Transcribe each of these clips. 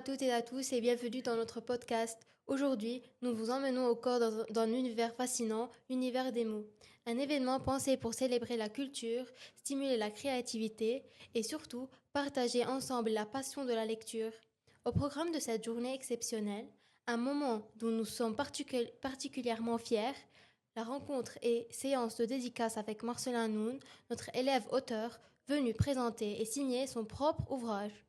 toutes et à tous et bienvenue dans notre podcast. Aujourd'hui, nous vous emmenons au corps dans un univers fascinant, l'univers des mots. Un événement pensé pour célébrer la culture, stimuler la créativité et surtout partager ensemble la passion de la lecture. Au programme de cette journée exceptionnelle, un moment dont nous sommes particulièrement fiers, la rencontre et séance de dédicace avec Marcelin Noun, notre élève auteur, venu présenter et signer son propre ouvrage.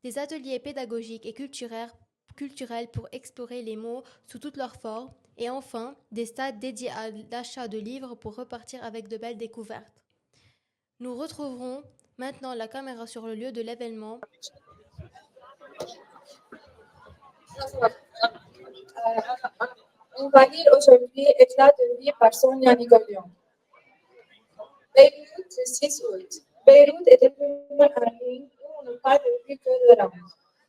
Des ateliers pédagogiques et culturels pour explorer les mots sous toutes leurs formes, et enfin des stades dédiés à l'achat de livres pour repartir avec de belles découvertes. Nous retrouverons maintenant la caméra sur le lieu de l'événement. On va lire aujourd'hui Éclat de vie par Sonia Nigolian. Beyrouth, le 6 août. Beyrouth est devenu un lieu où on ne parle plus que de langue.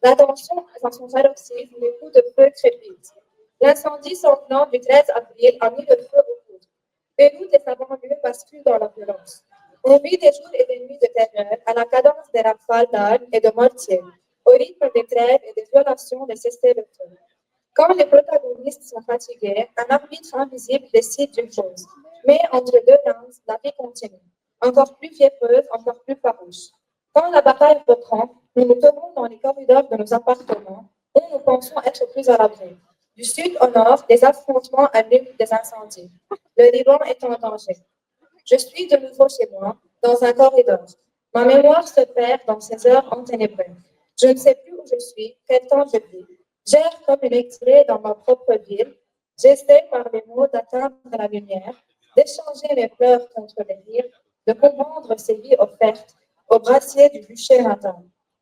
La tension est à son paroxysme, les coups de feu crépitent. L'incendie sanglant du 13 avril a mis le feu aux poudres. Beyrouth et sa banlieue basculent dans la violence. On vit des jours et des nuits de terreur à la cadence des rafales d'armes et de mortiers, au rythme des trêves et des violations des cessez-le-feu. Quand les protagonistes sont fatigués, un arbitre invisible décide d'une chose. Mais entre deux lances, la vie continue, encore plus fiévreuse, encore plus farouche. Quand la bataille reprend, nous nous tenons dans les corridors de nos appartements, où nous pensons être plus à l'abri. Du sud au nord, des affrontements allument des incendies. Le Liban est en danger. Je suis de nouveau chez moi, dans un corridor. Ma mémoire se perd dans ces heures enténébrées. Je ne sais plus où je suis, quel temps je vis. J'erre comme une exilée dans ma propre ville. J'essaie par les mots d'atteindre la lumière, d'échanger mes pleurs contre les rires, de comprendre ces vies offertes au brassier du bûcher natal.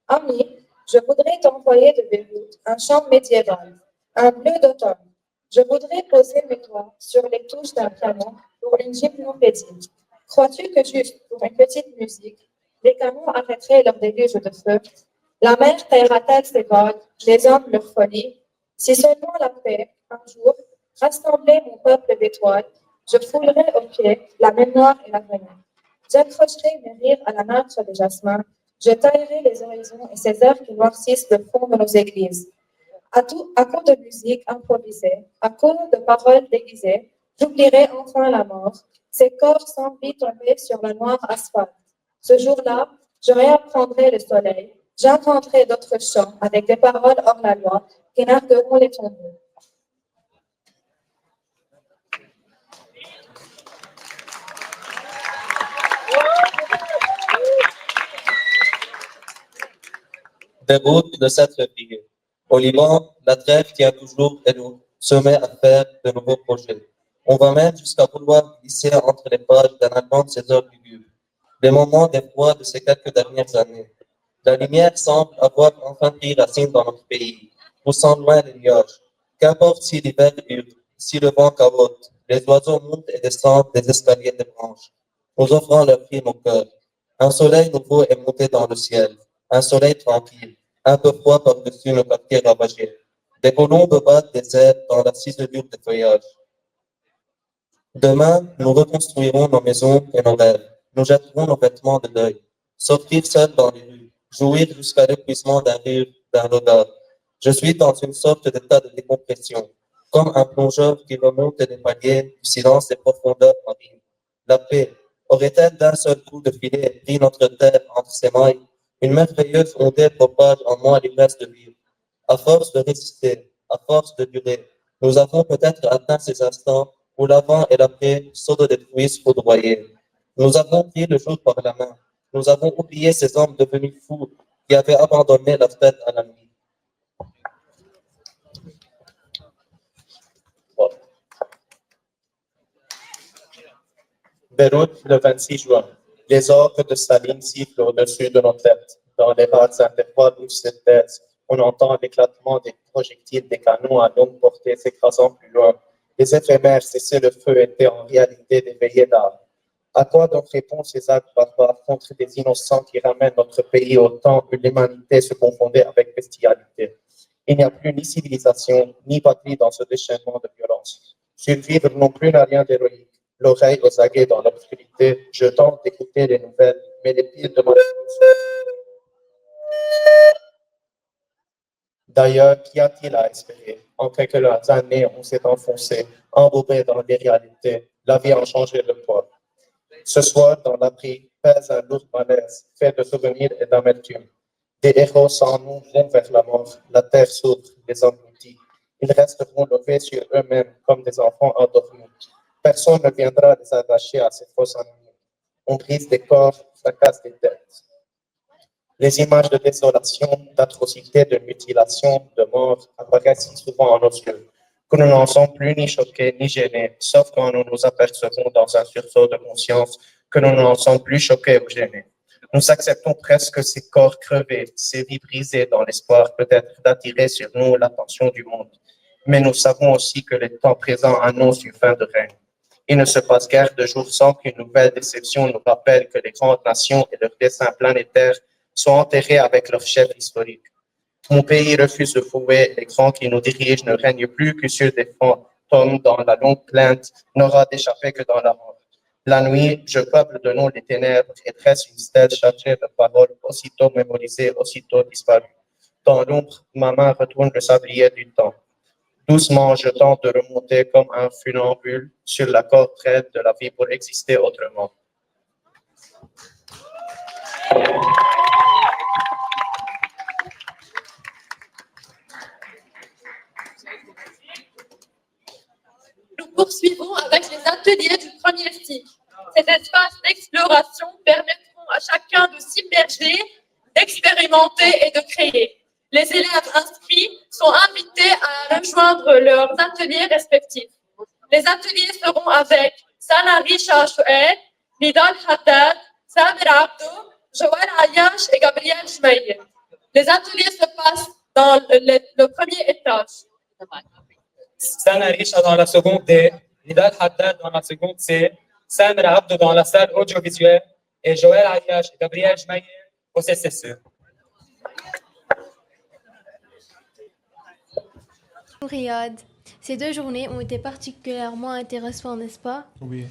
Ami, je voudrais t'envoyer de Beyrouth un chant médiéval, un bleu d'automne. Je voudrais poser mes doigts sur les touches d'un piano pour une gymnopédie. Crois-tu que juste pour une petite musique, les canons arrêteraient leur déluge de feu? La mer taillera-t-elle ses vagues, les hommes leur folie? Si seulement la paix, un jour, rassemblait mon peuple d'étoiles, je foulerais aux pieds la mémoire et l'avenir. J'accrocherai mes rires à la nappe de jasmin, je taillerai les horizons et ces heures qui noircissent le fond de nos églises. À coup de musique improvisée, à coup de paroles déguisées, j'oublierai enfin la mort, ces corps sans vie tombés sur le noir asphalte. Ce jour-là, je réapprendrai le soleil, j'inventerai d'autres chants avec des paroles hors la loi qui nargueront les tombeaux. Beyrouth, le 7 février. Au Liban, la trêve tient toujours et nous se met à faire de nouveaux projets. On va même jusqu'à vouloir glisser entre les pages d'un album de ces heures lugubres. Les moments d'effroi de ces quelques dernières années. La lumière semble avoir enfin pris racine dans notre pays, poussant loin les nuages. Qu'importe si l'hiver dure, si le vent carotte, les oiseaux montent et descendent des escaliers des branches, nous offrant leur prime au cœur. Un soleil nouveau est monté dans le ciel, un soleil tranquille, un peu froid par-dessus nos quartiers ravagés. Des colombes battent des ailes dans la ciselure des feuillages. Demain, nous reconstruirons nos maisons et nos rêves. Nous jetterons nos vêtements de deuil. Sortir seul dans les rues, jouir jusqu'à l'épuisement d'un rire, d'un regard. Je suis dans une sorte d'état de décompression, comme un plongeur qui remonte les paliers du silence des profondeurs marines. La paix aurait-elle d'un seul coup de filet pris notre terre entre ses mailles? Une merveilleuse ondée propage en moi l'ivresse de vivre. À force de résister, à force de durer, nous avons peut-être atteint ces instants où l'avant et l'après sautent des fruits foudroyés. Nous avons pris le jour par la main. Nous avons oublié ces hommes devenus fous qui avaient abandonné leur tête à la nuit. Voilà. Beyrouth, le 26 juin. Les orques de Staline sifflent au-dessus de nos têtes. Dans les vagues intervalles où se taisent, on entend l'éclatement des projectiles des canons à longue portée s'écrasant plus loin. Les éphémères cessez-le-feu étaient en réalité des veillées d'armes. À quoi donc répondent ces actes barbares contre des innocents qui ramènent notre pays au temps où l'humanité se confondait avec bestialité? Il n'y a plus ni civilisation, ni patrie dans ce déchaînement de violence. Survivre non plus n'a rien d'héroïque. L'oreille aux aguets dans l'obscurité, je tente d'écouter les nouvelles, mais les pieds D'ailleurs, qu'y a-t-il à espérer? En quelques années, on s'est enfoncé, embourbé dans les réalités. La vie a changé de poids. Ce soir, dans l'abri, pèse un lourd malaise, fait de souvenirs et d'amertume. Des héros sans nous vont vers la mort. La terre s'ouvre, les engloutit. Ils resteront levés sur eux-mêmes comme des enfants endormis. Personne ne viendra les arracher à ces faux ennemis. On brise des corps, fracasse des têtes. Les images de désolation, d'atrocité, de mutilation, de mort apparaissent si souvent en nos yeux que nous n'en sommes plus ni choqués ni gênés, sauf quand nous nous apercevons dans un sursaut de conscience que nous n'en sommes plus choqués ou gênés. Nous acceptons presque ces corps crevés, ces vies brisées dans l'espoir peut-être d'attirer sur nous l'attention du monde. Mais nous savons aussi que le temps présent annonce une fin de règne. Il ne se passe guère de jours sans qu'une nouvelle déception nous rappelle que les grandes nations et leurs dessins planétaires sont enterrés avec leur chef historique. Mon pays refuse de fouer, les grands qui nous dirigent ne règnent plus que sur des fantômes dans la longue plainte, n'aura d'échapper que dans la mort. La nuit, je peuple de nous les ténèbres et dresse une stèle chargée de paroles aussitôt mémorisées, aussitôt disparues. Dans l'ombre, ma main retourne le sablier du temps. Doucement, je tente de remonter comme un funambule sur la corde raide de la vie pour exister autrement. Nous poursuivons avec les ateliers du premier cycle. Ces espaces d'exploration permettront à chacun de s'immerger, d'expérimenter et de créer. Les élèves inscrits sont invités à rejoindre leurs ateliers respectifs. Les ateliers seront avec Sana Richa Choued, Nidal Haddad, Samer Abdou, Joël Ayash et Gabriel Jmeyer. Les ateliers se passent dans le premier étage. Sana Richa dans la seconde D, Nidal Haddad dans la seconde C, Samer Abdou dans la salle audiovisuelle et Joël Ayash et Gabriel Jmeyer au CCCE. Riyad, ces 2 journées ont été particulièrement intéressantes, n'est-ce pas? Oui.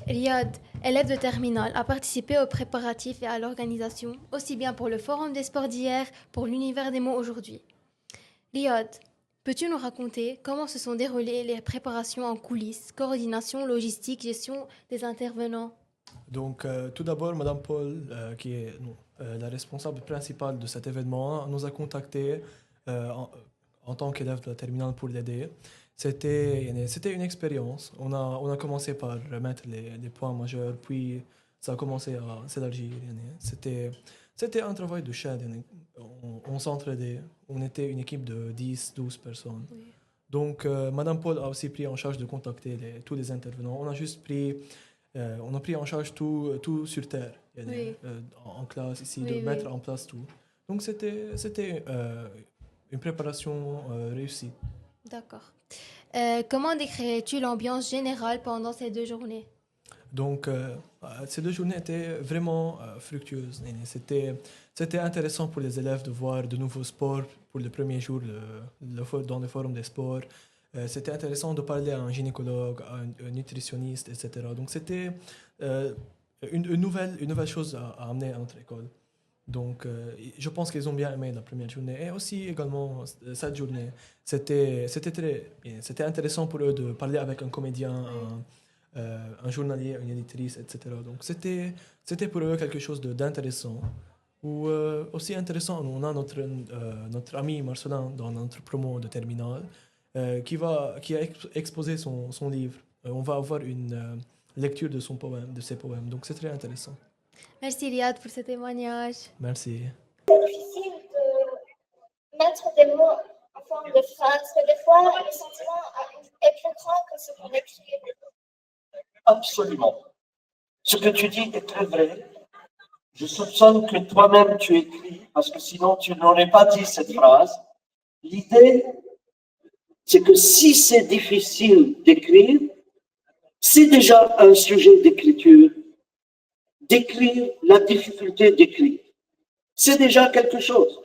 Riyad, élève de terminale, a participé aux préparatifs et à l'organisation, aussi bien pour le Forum des sports d'hier, pour l'Univers des mots aujourd'hui. Riyad, peux-tu nous raconter comment se sont déroulées les préparations en coulisses, coordination, logistique, gestion des intervenants? Donc, tout d'abord, Madame Paul, qui est la responsable principale de cet événement, nous a contactés en tant qu'élève de la terminale pour l'aider. C'était une expérience. On a commencé par remettre les points majeurs, puis ça a commencé à s'élargir. C'était un travail de chaîne. On s'entraidait. On était une équipe de 10-12 personnes. Oui. Donc, Madame Paul a aussi pris en charge de contacter tous les intervenants. On a pris en charge tout sur terre, Oui. en classe ici, Oui, de mettre en place tout. Donc, c'était une préparation réussie. D'accord. Comment décrirais-tu l'ambiance générale pendant ces 2 journées? Donc, ces 2 journées étaient vraiment fructueuses. C'était intéressant pour les élèves de voir de nouveaux sports pour le premier jour dans le forum des sports. C'était intéressant de parler à un gynécologue, à un nutritionniste, etc. Donc, c'était une nouvelle chose à amener à notre école. Donc, je pense qu'ils ont bien aimé la première journée. Et aussi, également, cette journée, c'était intéressant pour eux de parler avec un comédien, un journalier, une éditrice, etc. Donc, c'était pour eux quelque chose d'intéressant. Ou aussi intéressant, on a notre ami Marcelin dans notre promo de terminale qui a exposé son livre. On va avoir une lecture de ses poèmes. Donc, c'est très intéressant. Merci Riyad pour ce témoignage. Merci. C'est difficile de mettre des mots en forme de phrase, que des fois, le sentiment est plus grand que ce qu'on écrit. Absolument. Ce que tu dis est très vrai. Je soupçonne que toi-même tu écris, parce que sinon tu n'aurais pas dit cette phrase. L'idée, c'est que si c'est difficile d'écrire, c'est déjà un sujet d'écriture. D'écrire, la difficulté d'écrire. C'est déjà quelque chose.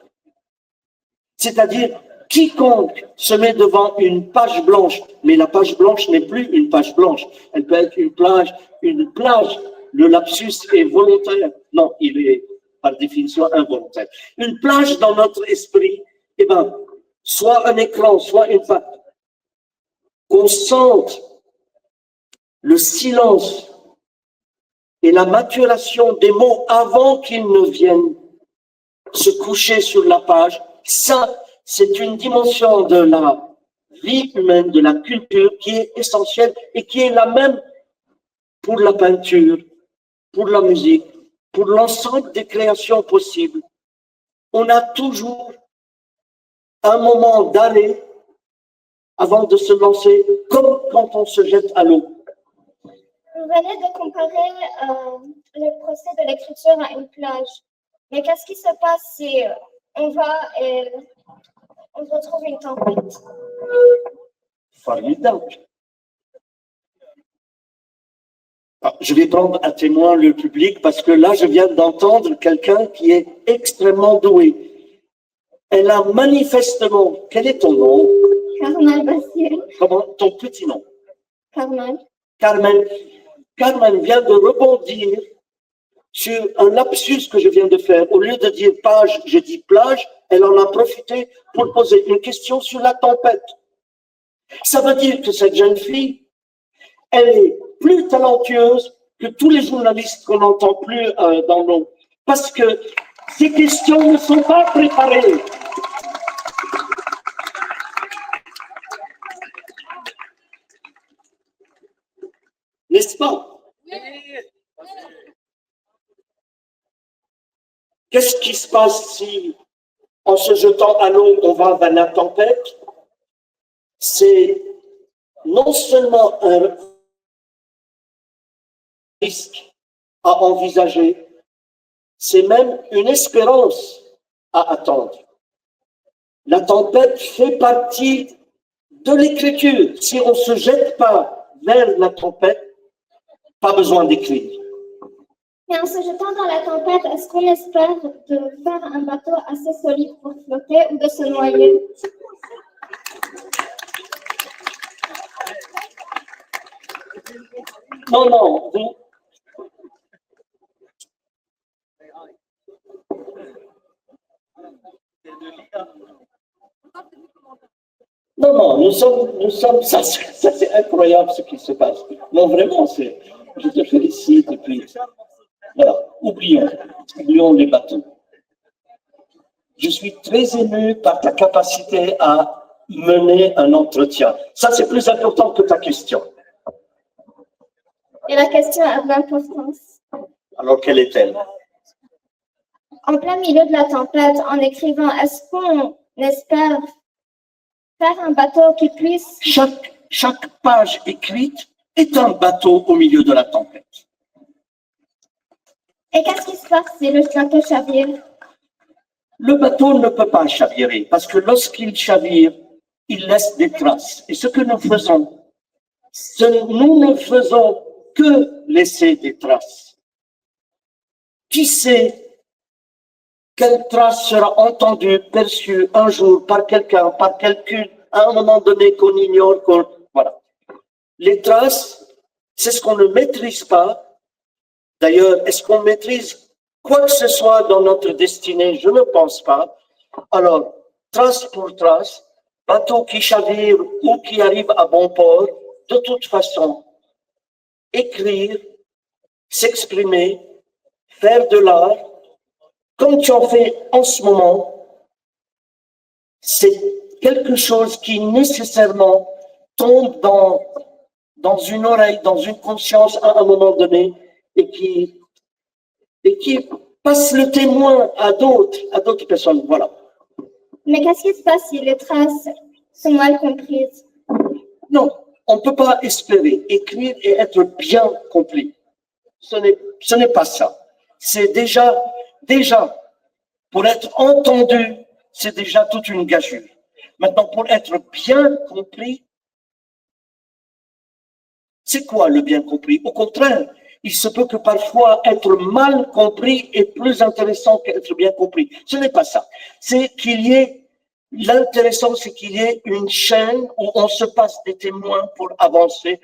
C'est-à-dire, quiconque se met devant une page blanche, mais la page blanche n'est plus une page blanche, elle peut être une plage, le lapsus est volontaire. Non, il est par définition involontaire. Une plage dans notre esprit, eh ben, soit un écran, soit une page, qu'on sente le silence et la maturation des mots avant qu'ils ne viennent se coucher sur la page, ça, c'est une dimension de la vie humaine, de la culture qui est essentielle et qui est la même pour la peinture, pour la musique, pour l'ensemble des créations possibles. On a toujours un moment d'arrêt avant de se lancer, comme quand on se jette à l'eau. Vous venez de comparer le procès de l'écriture à une plage. Mais qu'est-ce qui se passe si on va et on retrouve une tempête? Formidable. Je vais prendre à témoin le public parce que là, je viens d'entendre quelqu'un qui est extrêmement doué. Elle a manifestement... Quel est ton nom? Carmen Bastien. Comment? Ton petit nom? Carmen. Carmen. Carmen vient de rebondir sur un lapsus que je viens de faire. Au lieu de dire page, je dis plage. Elle en a profité pour poser une question sur la tempête. Ça veut dire que cette jeune fille, elle est plus talentueuse que tous les journalistes qu'on n'entend plus dans nos... Parce que ces questions ne sont pas préparées. N'est-ce pas? Qu'est-ce qui se passe si, en se jetant à l'eau, on va vers la tempête? C'est non seulement un risque à envisager, c'est même une espérance à attendre. La tempête fait partie de l'écriture. Si on ne se jette pas vers la tempête, pas besoin d'écrire. Et en se jetant dans la tempête, est-ce qu'on espère de faire un bateau assez solide pour flotter ou de se noyer? Non, non, vous... Non, non, nous sommes, ça c'est incroyable ce qui se passe. Non, vraiment, je te félicite et puis, voilà, oublions les bateaux. Je suis très ému par ta capacité à mener un entretien. Ça, c'est plus important que ta question. Et la question a de l'importance. Alors, quelle est-elle? En plein milieu de la tempête, en écrivant, est-ce qu'on espère faire un bateau qui puisse... Chaque page écrite est un bateau au milieu de la tempête. Et qu'est-ce qui se passe si le bateau chavire? Le bateau ne peut pas chavirer parce que lorsqu'il chavire, il laisse des traces. Et ce que nous faisons, nous ne faisons que laisser des traces. Qui sait quelle trace sera entendue, perçue un jour par quelqu'un, par quelqu'un, à un moment donné qu'on ignore, voilà. Les traces, c'est ce qu'on ne maîtrise pas. D'ailleurs, est-ce qu'on maîtrise quoi que ce soit dans notre destinée? Je ne pense pas. Alors, trace pour trace, bateau qui chavire ou qui arrive à bon port, de toute façon, écrire, s'exprimer, faire de l'art, comme tu en fais en ce moment, c'est quelque chose qui nécessairement tombe dans une oreille, dans une conscience à un moment donné et qui passe le témoin à d'autres personnes. Voilà. Mais qu'est-ce qui se passe si les traces sont mal comprises? Non, on ne peut pas espérer écrire et être bien compris. Ce n'est pas ça. C'est déjà, pour être entendu, c'est déjà toute une gageure. Maintenant, pour être bien compris, c'est quoi le bien compris? Au contraire, il se peut que parfois être mal compris est plus intéressant qu'être bien compris. Ce n'est pas ça. C'est qu'il y ait, l'intéressant, c'est qu'il y ait une chaîne où on se passe des témoins pour avancer.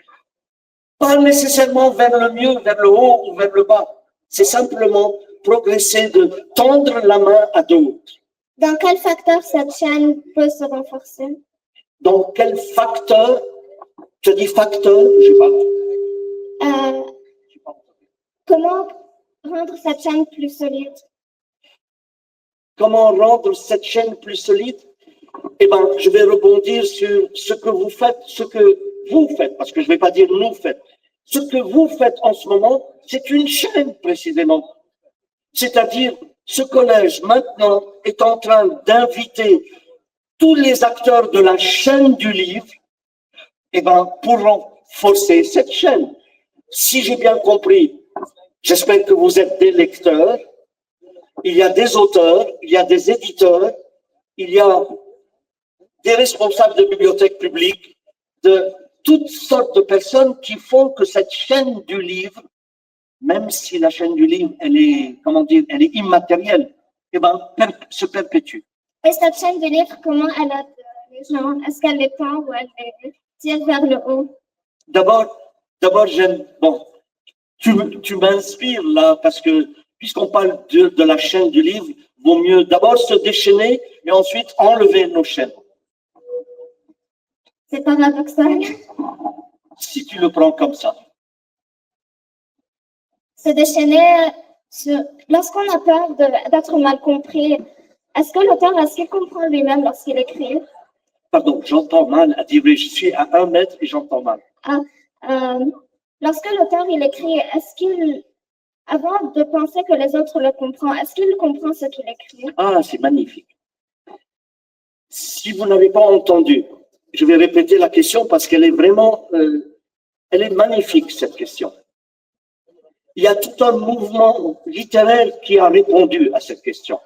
Pas nécessairement vers le mieux, vers le haut ou vers le bas. C'est simplement progresser de tendre la main à d'autres. Dans quel facteur cette chaîne peut se renforcer? Dans quel facteur, tu dis facteur, je sais pas. Comment rendre cette chaîne plus solide? Comment rendre cette chaîne plus solide? Eh bien, je vais rebondir sur ce que vous faites, parce que je ne vais pas dire nous faites. Ce que vous faites en ce moment, c'est une chaîne précisément. C'est-à-dire, ce collège maintenant est en train d'inviter tous les acteurs de la chaîne du livre, eh ben, pour renforcer cette chaîne. Si j'ai bien compris, j'espère que vous êtes des lecteurs, il y a des auteurs, il y a des éditeurs, il y a des responsables de bibliothèques publiques, de toutes sortes de personnes qui font que cette chaîne du livre, même si la chaîne du livre, elle est, comment dire, elle est immatérielle, eh ben, se perpétue. Et cette chaîne du livre, comment elle aide les gens? Est-ce qu'elle les tend ou elle les tire vers le haut? D'abord, j'aime, bon, tu m'inspires là, parce que puisqu'on parle de la chaîne du livre, vaut mieux d'abord se déchaîner et ensuite enlever nos chaînes. C'est paradoxal. Si tu le prends comme ça. Se déchaîner, lorsqu'on a peur d'être mal compris, est-ce que l'auteur, est-ce qu'il comprend lui-même lorsqu'il écrit? Pardon, j'entends mal à dire, je suis à 1 mètre et j'entends mal. Lorsque l'auteur, il écrit, est-ce qu'il, avant de penser que les autres le comprennent, est-ce qu'il comprend ce qu'il écrit? Ah, c'est magnifique. Si vous n'avez pas entendu, je vais répéter la question parce qu'elle est vraiment, elle est magnifique, cette question. Il y a tout un mouvement littéraire qui a répondu à cette question,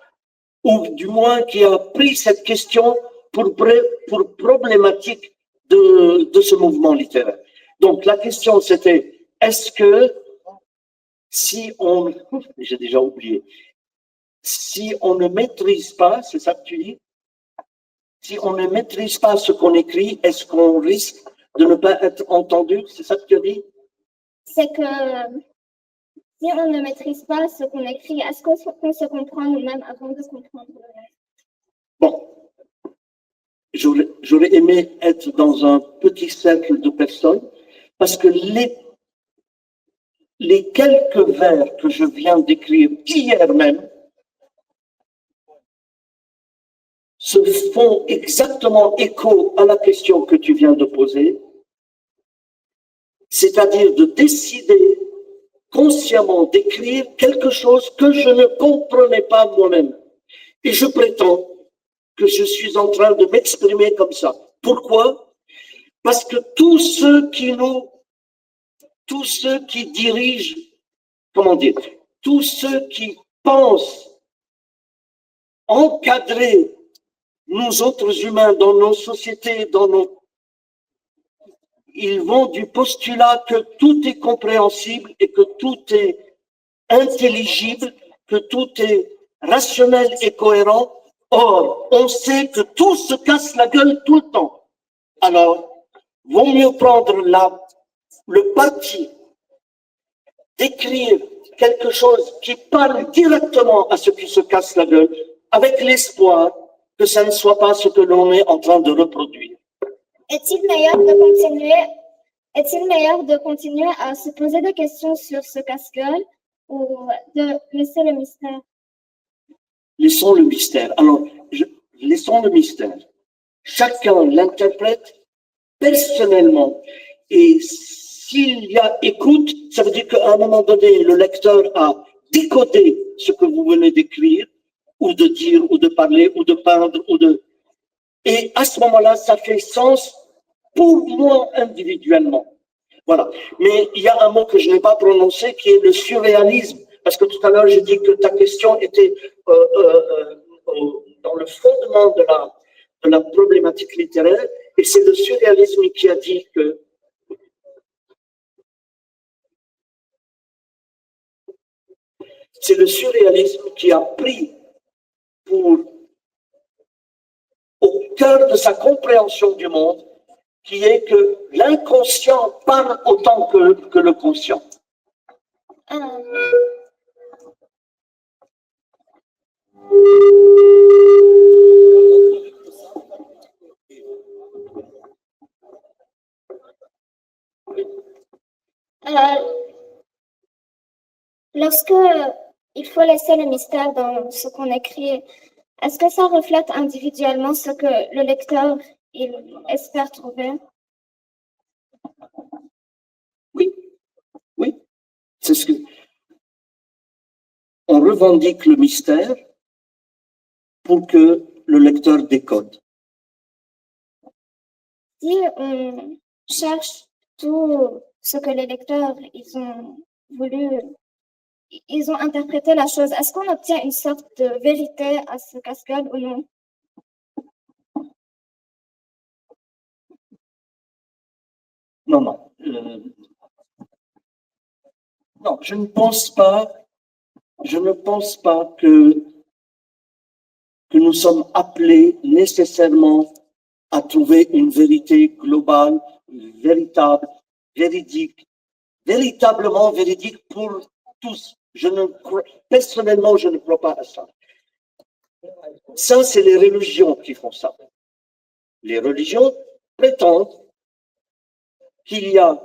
ou du moins qui a pris cette question pour problématique de ce mouvement littéraire. Donc la question c'était, est-ce que si on, j'ai déjà oublié, si on ne maîtrise pas, c'est ça que tu dis? Si on ne maîtrise pas ce qu'on écrit, est-ce qu'on risque de ne pas être entendu? C'est ça que tu dis? C'est que si on ne maîtrise pas ce qu'on écrit, est-ce qu'on se comprend nous-mêmes avant de comprendre le reste? Bon, j'aurais aimé être dans un petit cercle de personnes parce que les quelques vers que je viens d'écrire hier même se font exactement écho à la question que tu viens de poser, c'est-à-dire de décider consciemment d'écrire quelque chose que je ne comprenais pas moi-même. Et je prétends que je suis en train de m'exprimer comme ça. Pourquoi? Parce que tous ceux qui dirigent, comment dire, tous ceux qui pensent encadrer nous autres humains dans nos sociétés, ils vont du postulat que tout est compréhensible et que tout est intelligible, que tout est rationnel et cohérent. Or, on sait que tout se casse la gueule tout le temps. Alors, vaut mieux prendre le parti d'écrire quelque chose qui parle directement à ce qui se casse la gueule, avec l'espoir que ça ne soit pas ce que l'on est en train de reproduire. Est-il meilleur de continuer à se poser des questions sur ce casse-gueule ou de laisser le mystère? Laissons le mystère. Alors, laissons le mystère. Chacun l'interprète personnellement. Et s'il y a écoute, ça veut dire qu'à un moment donné, le lecteur a décodé ce que vous venez d'écrire, ou de dire, ou de parler, ou de peindre, Et à ce moment-là, ça fait sens pour moi individuellement. Voilà. Mais il y a un mot que je n'ai pas prononcé qui est le surréalisme. Parce que tout à l'heure, j'ai dit que ta question était dans le fondement de la problématique littéraire. Et c'est le surréalisme qui a dit que c'est le surréalisme qui a pris au cœur de sa compréhension du monde, qui est que l'inconscient parle autant que le conscient. Lorsque il faut laisser le mystère dans ce qu'on écrit, est-ce que ça reflète individuellement ce que le lecteur il espère trouver? Oui, oui. C'est ce que on revendique le mystère pour que le lecteur décode. Si on cherche tout ce que les lecteurs ils ont voulu, ils ont interprété la chose, est-ce qu'on obtient une sorte de vérité à ce cascade ou non? Non, non. Non, je ne pense pas que nous sommes appelés nécessairement à trouver une vérité globale, véritable, véridique, véritablement véridique pour tous. Personnellement, je ne crois pas à ça. Ça, c'est les religions qui font ça. Les religions prétendent qu'il y a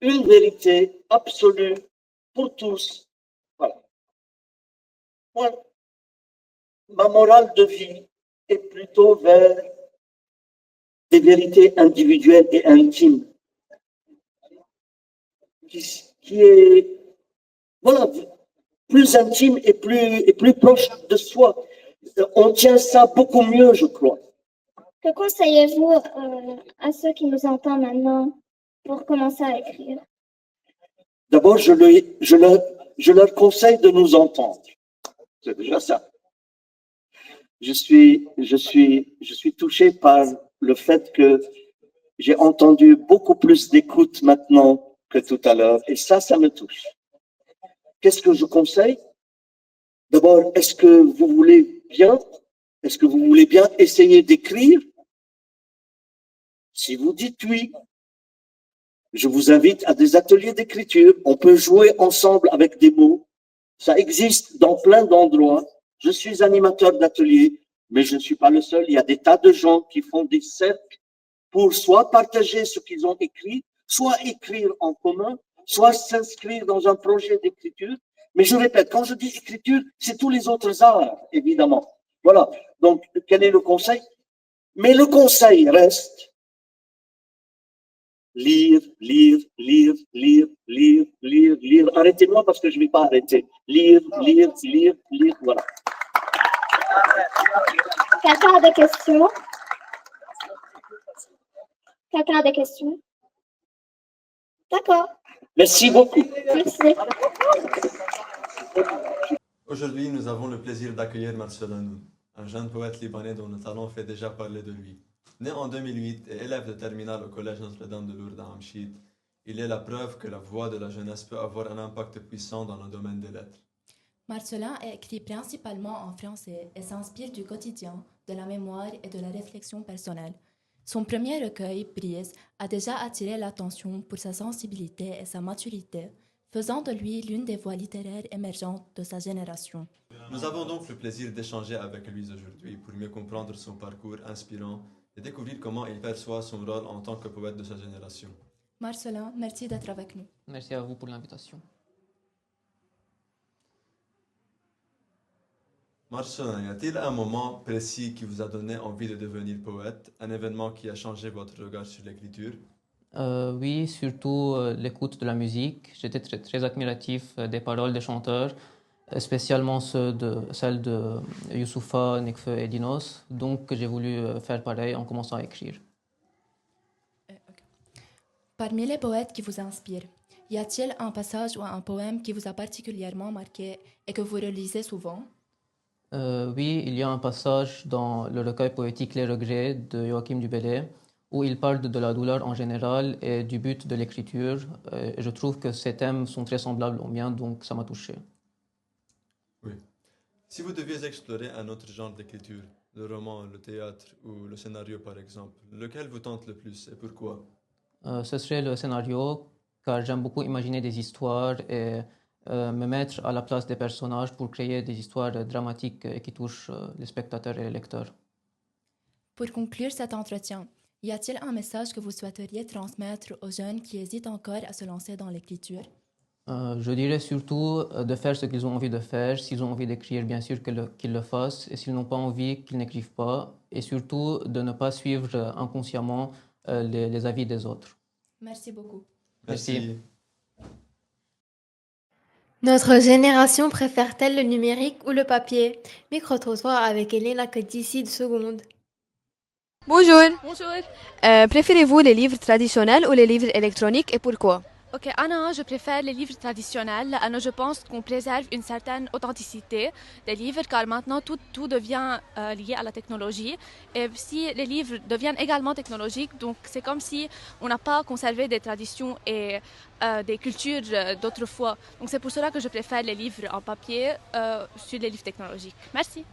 une vérité absolue pour tous. Voilà. Moi, ma morale de vie est plutôt vers des vérités individuelles et intimes, qui est, voilà, plus intime et plus proche de soi. On tient ça beaucoup mieux, je crois. Que conseillez-vous à ceux qui nous entendent maintenant pour commencer à écrire? D'abord, je leur conseille de nous entendre. C'est déjà ça. Je suis touché par le fait que j'ai entendu beaucoup plus d'écoute maintenant que tout à l'heure, et ça me touche. Qu'est-ce que je conseille? D'abord, est-ce que vous voulez bien essayer d'écrire? Si vous dites oui, je vous invite à des ateliers d'écriture. On peut jouer ensemble avec des mots. Ça existe dans plein d'endroits. Je suis animateur d'ateliers, mais je ne suis pas le seul. Il y a des tas de gens qui font des cercles pour soit partager ce qu'ils ont écrit, soit écrire en commun, soit s'inscrire dans un projet d'écriture. Mais je répète, quand je dis écriture, c'est tous les autres arts, évidemment. Voilà. Donc, quel est le conseil? Mais le conseil reste lire, lire, lire, lire, lire, lire, lire. Arrêtez-moi parce que je ne vais pas arrêter. Lire, lire, lire, lire, voilà. Quelqu'un a des questions? Quelqu'un a des questions? D'accord. Merci beaucoup. Merci. Aujourd'hui, nous avons le plaisir d'accueillir Marcel Hanoun, un jeune poète libanais dont le talent fait déjà parler de lui. Né en 2008 et élève de terminale au collège Notre-Dame de Lourdes à Amchid, il est la preuve que la voix de la jeunesse peut avoir un impact puissant dans le domaine des lettres. Marcelin écrit principalement en français et s'inspire du quotidien, de la mémoire et de la réflexion personnelle. Son premier recueil, Brise, a déjà attiré l'attention pour sa sensibilité et sa maturité, faisant de lui l'une des voix littéraires émergentes de sa génération. Nous avons donc le plaisir d'échanger avec lui aujourd'hui pour mieux comprendre son parcours inspirant et découvrir comment il perçoit son rôle en tant que poète de sa génération. Marcelin, merci d'être avec nous. Merci à vous pour l'invitation. Marcelin, y a-t-il un moment précis qui vous a donné envie de devenir poète, un événement qui a changé votre regard sur l'écriture? Oui, surtout l'écoute de la musique. J'étais très admiratif des paroles des chanteurs, spécialement celles de Youssoupha, Nekfeu et Dinos. Donc j'ai voulu faire pareil en commençant à écrire. Parmi les poètes qui vous inspirent, y a-t-il un passage ou un poème qui vous a particulièrement marqué et que vous relisez souvent? Oui, il y a un passage dans le recueil poétique Les Regrets de Joachim du Bellay où il parle de la douleur en général et du but de l'écriture. Et je trouve que ces thèmes sont très semblables aux miens, donc ça m'a touché. Oui. Si vous deviez explorer un autre genre d'écriture, le roman, le théâtre ou le scénario par exemple, lequel vous tente le plus et pourquoi? Ce serait le scénario, car j'aime beaucoup imaginer des histoires et me mettre à la place des personnages pour créer des histoires dramatiques qui touchent les spectateurs et les lecteurs. Pour conclure cet entretien, y a-t-il un message que vous souhaiteriez transmettre aux jeunes qui hésitent encore à se lancer dans l'écriture? Je dirais surtout de faire ce qu'ils ont envie de faire. S'ils ont envie d'écrire, bien sûr qu'ils le fassent. Et s'ils n'ont pas envie, qu'ils n'écrivent pas. Et surtout de ne pas suivre inconsciemment les avis des autres. Merci beaucoup. Merci. Notre génération préfère-t-elle le numérique ou le papier? Micro-trottoir avec Elena que d'ici 2 secondes. Bonjour. Bonjour. Préférez-vous les livres traditionnels ou les livres électroniques et pourquoi? Ok, Anna, je préfère les livres traditionnels. Anna, je pense qu'on préserve une certaine authenticité des livres car maintenant tout devient lié à la technologie. Et si les livres deviennent également technologiques, donc c'est comme si on n'a pas conservé des traditions et des cultures d'autrefois. Donc c'est pour cela que je préfère les livres en papier sur les livres technologiques. Merci.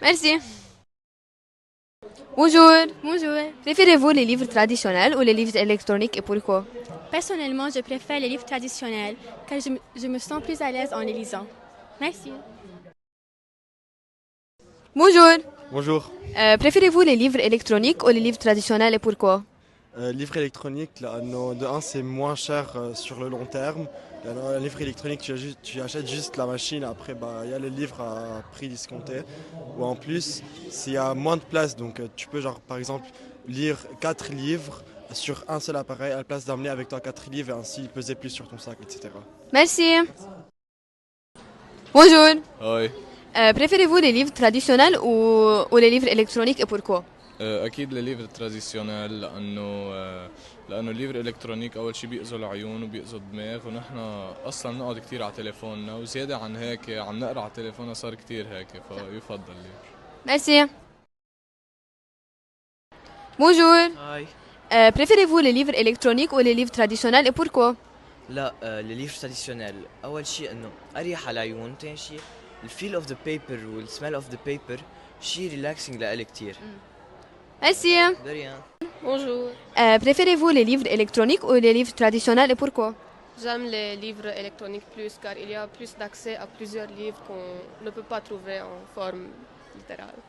Merci. Bonjour. Bonjour. Préférez-vous les livres traditionnels ou les livres électroniques et pourquoi? Personnellement, je préfère les livres traditionnels car je me sens plus à l'aise en les lisant. Merci. Bonjour. Bonjour. Préférez-vous les livres électroniques ou les livres traditionnels et pourquoi? Livre électronique, là, de un, c'est moins cher sur le long terme. Un livre électronique, tu achètes juste la machine, après il y a les livres à prix discounté. Ou en plus, s'il y a moins de place, donc tu peux par exemple lire 4 livres sur un seul appareil à la place d'amener avec toi 4 livres et ainsi peser plus sur ton sac, etc. Merci. Bonjour. هاي Préférez-vous les livres traditionnels ou les livres électroniques et pourquoi? اكيد الليفر تراديسيونال لانه الليفر الكترونيك اول شيء بيأذوا العيون وبيأذوا الدماغ ونحن اصلا بنقعد كثير على تليفوننا وزياده عن هيك عم نقرا على تليفوننا صار كثير هيك فيفضل الليفر. Merci. Bonjour. هاي Préférez-vous les livres électroniques ou les livres traditionnels et pourquoi? لا الليفر تراديسيونيل اول شيء انه اريح على العيون، ثاني شيء الفيل اوف ذا بيبر والسميل اوف ذا بيبر شيء ريلاكسينج لإلي كثير. Merci. De rien. Bonjour. Préférez-vous les livres électroniques ou les livres traditionnels et pourquoi? J'aime les livres électroniques plus car il y a plus d'accès à plusieurs livres qu'on ne peut pas trouver en forme littérale.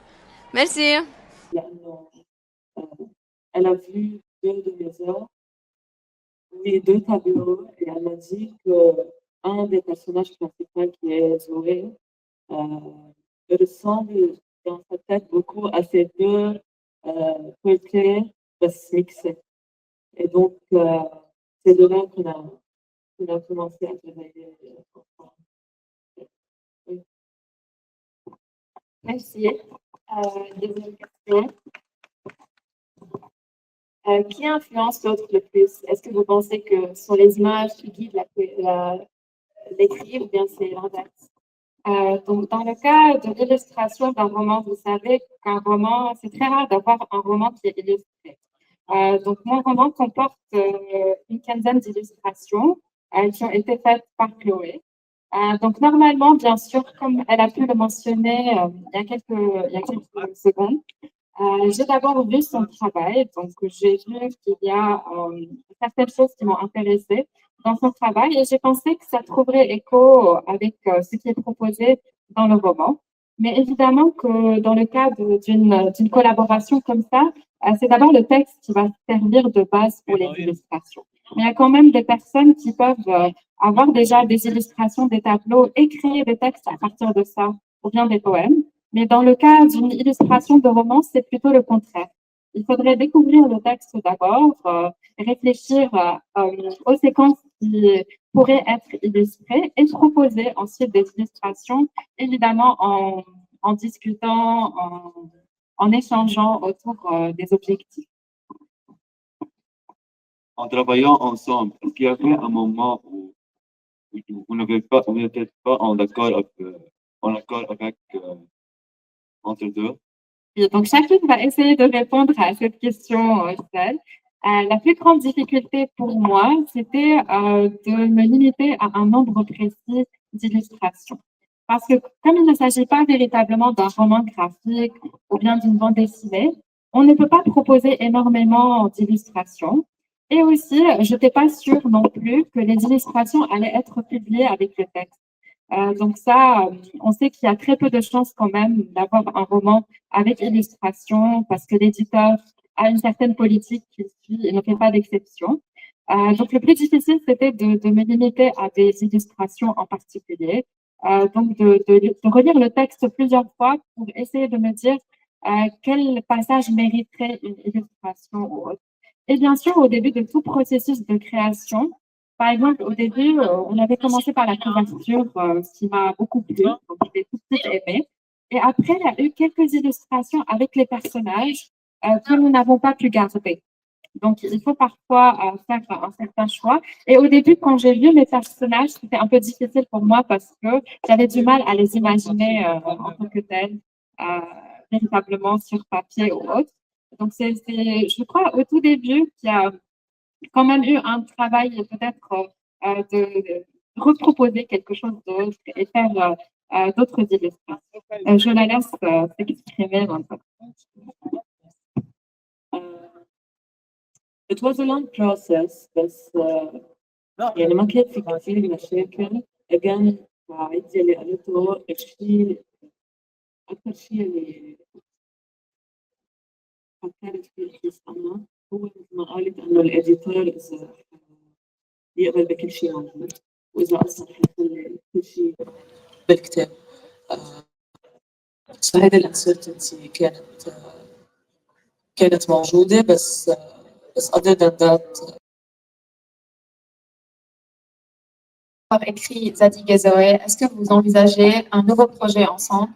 Merci. Elle a vu 2 de mes œuvres, oui, 2 tableaux, et elle m'a dit qu'un des personnages principaux, qui est Zoé, ressemble dans sa tête beaucoup à ces 2 portraits mixés. Et donc, c'est de là qu'on a commencé à travailler ensemble. Oui. Merci. Deuxième question. Qui influence l'autre le plus? Est-ce que vous pensez que ce sont les images qui guident l'écrit ou bien c'est l'inverse? Donc, dans le cas de l'illustration d'un roman, vous savez qu'un roman, c'est très rare d'avoir un roman qui est illustré. Donc, mon roman comporte une quinzaine d'illustrations qui ont été faites par Chloé. Donc, normalement, bien sûr, comme elle a pu le mentionner il y a quelques secondes, j'ai d'abord vu son travail. Donc, j'ai vu qu'il y a certaines choses qui m'ont intéressée dans son travail et j'ai pensé que ça trouverait écho avec ce qui est proposé dans le roman. Mais évidemment que dans le cas d'une collaboration comme ça, c'est d'abord le texte qui va servir de base pour les illustrations. Mais il y a quand même des personnes qui peuvent avoir déjà des illustrations, des tableaux et créer des textes à partir de ça, ou bien des poèmes. Mais dans le cas d'une illustration de roman, c'est plutôt le contraire. Il faudrait découvrir le texte d'abord, réfléchir aux séquences qui pourraient être illustrées et proposer ensuite des illustrations, évidemment en discutant, en échangeant autour des objectifs. En travaillant ensemble, est-ce qu'il y avait un moment où vous n'étiez pas en accord avec entre deux? Et donc, chacune va essayer de répondre à cette question seule. La plus grande difficulté pour moi, c'était de me limiter à un nombre précis d'illustrations. Parce que comme il ne s'agit pas véritablement d'un roman graphique ou bien d'une bande dessinée, on ne peut pas proposer énormément d'illustrations. Et aussi, je n'étais pas sûre non plus que les illustrations allaient être publiées avec le texte. Donc ça, on sait qu'il y a très peu de chances quand même d'avoir un roman avec illustration parce que l'éditeur a une certaine politique qui suit et ne fait pas d'exception. Donc le plus difficile, c'était de me limiter à des illustrations en particulier. Donc de relire le texte plusieurs fois pour essayer de me dire quel passage mériterait une illustration ou autre. Et bien sûr, au début de tout processus de création, par exemple, au début, on avait commencé par la couverture, ce qui m'a beaucoup plu, donc j'ai tout de suite aimé. Et après, il y a eu quelques illustrations avec les personnages que nous n'avons pas pu garder. Donc, il faut parfois faire un certain choix. Et au début, quand j'ai vu mes personnages, c'était un peu difficile pour moi parce que j'avais du mal à les imaginer en tant que tels, véritablement sur papier ou autre. Donc, je crois, au tout début, qu'il y a quand même eu un travail peut-être de reproposer quelque chose d'autre et faire d'autres illustrations. Je la laisse s'exprimer maintenant. It was a long process بس يعني ما كان في كثير مشاكل. again بعيد اللي قالته الشيء أكثر شيء اللي فكرت فيه الحس أنا هو مثل ما قالت إنه الإديتور إذا يقبل بكل شيء موجود وإذا أصلا حيخلي كل شيء بالكتاب. فهذه الانسرتينتي كانت موجودة بس other than that. Par écrit Zadig et Zoé, est-ce que vous envisagez un nouveau projet ensemble?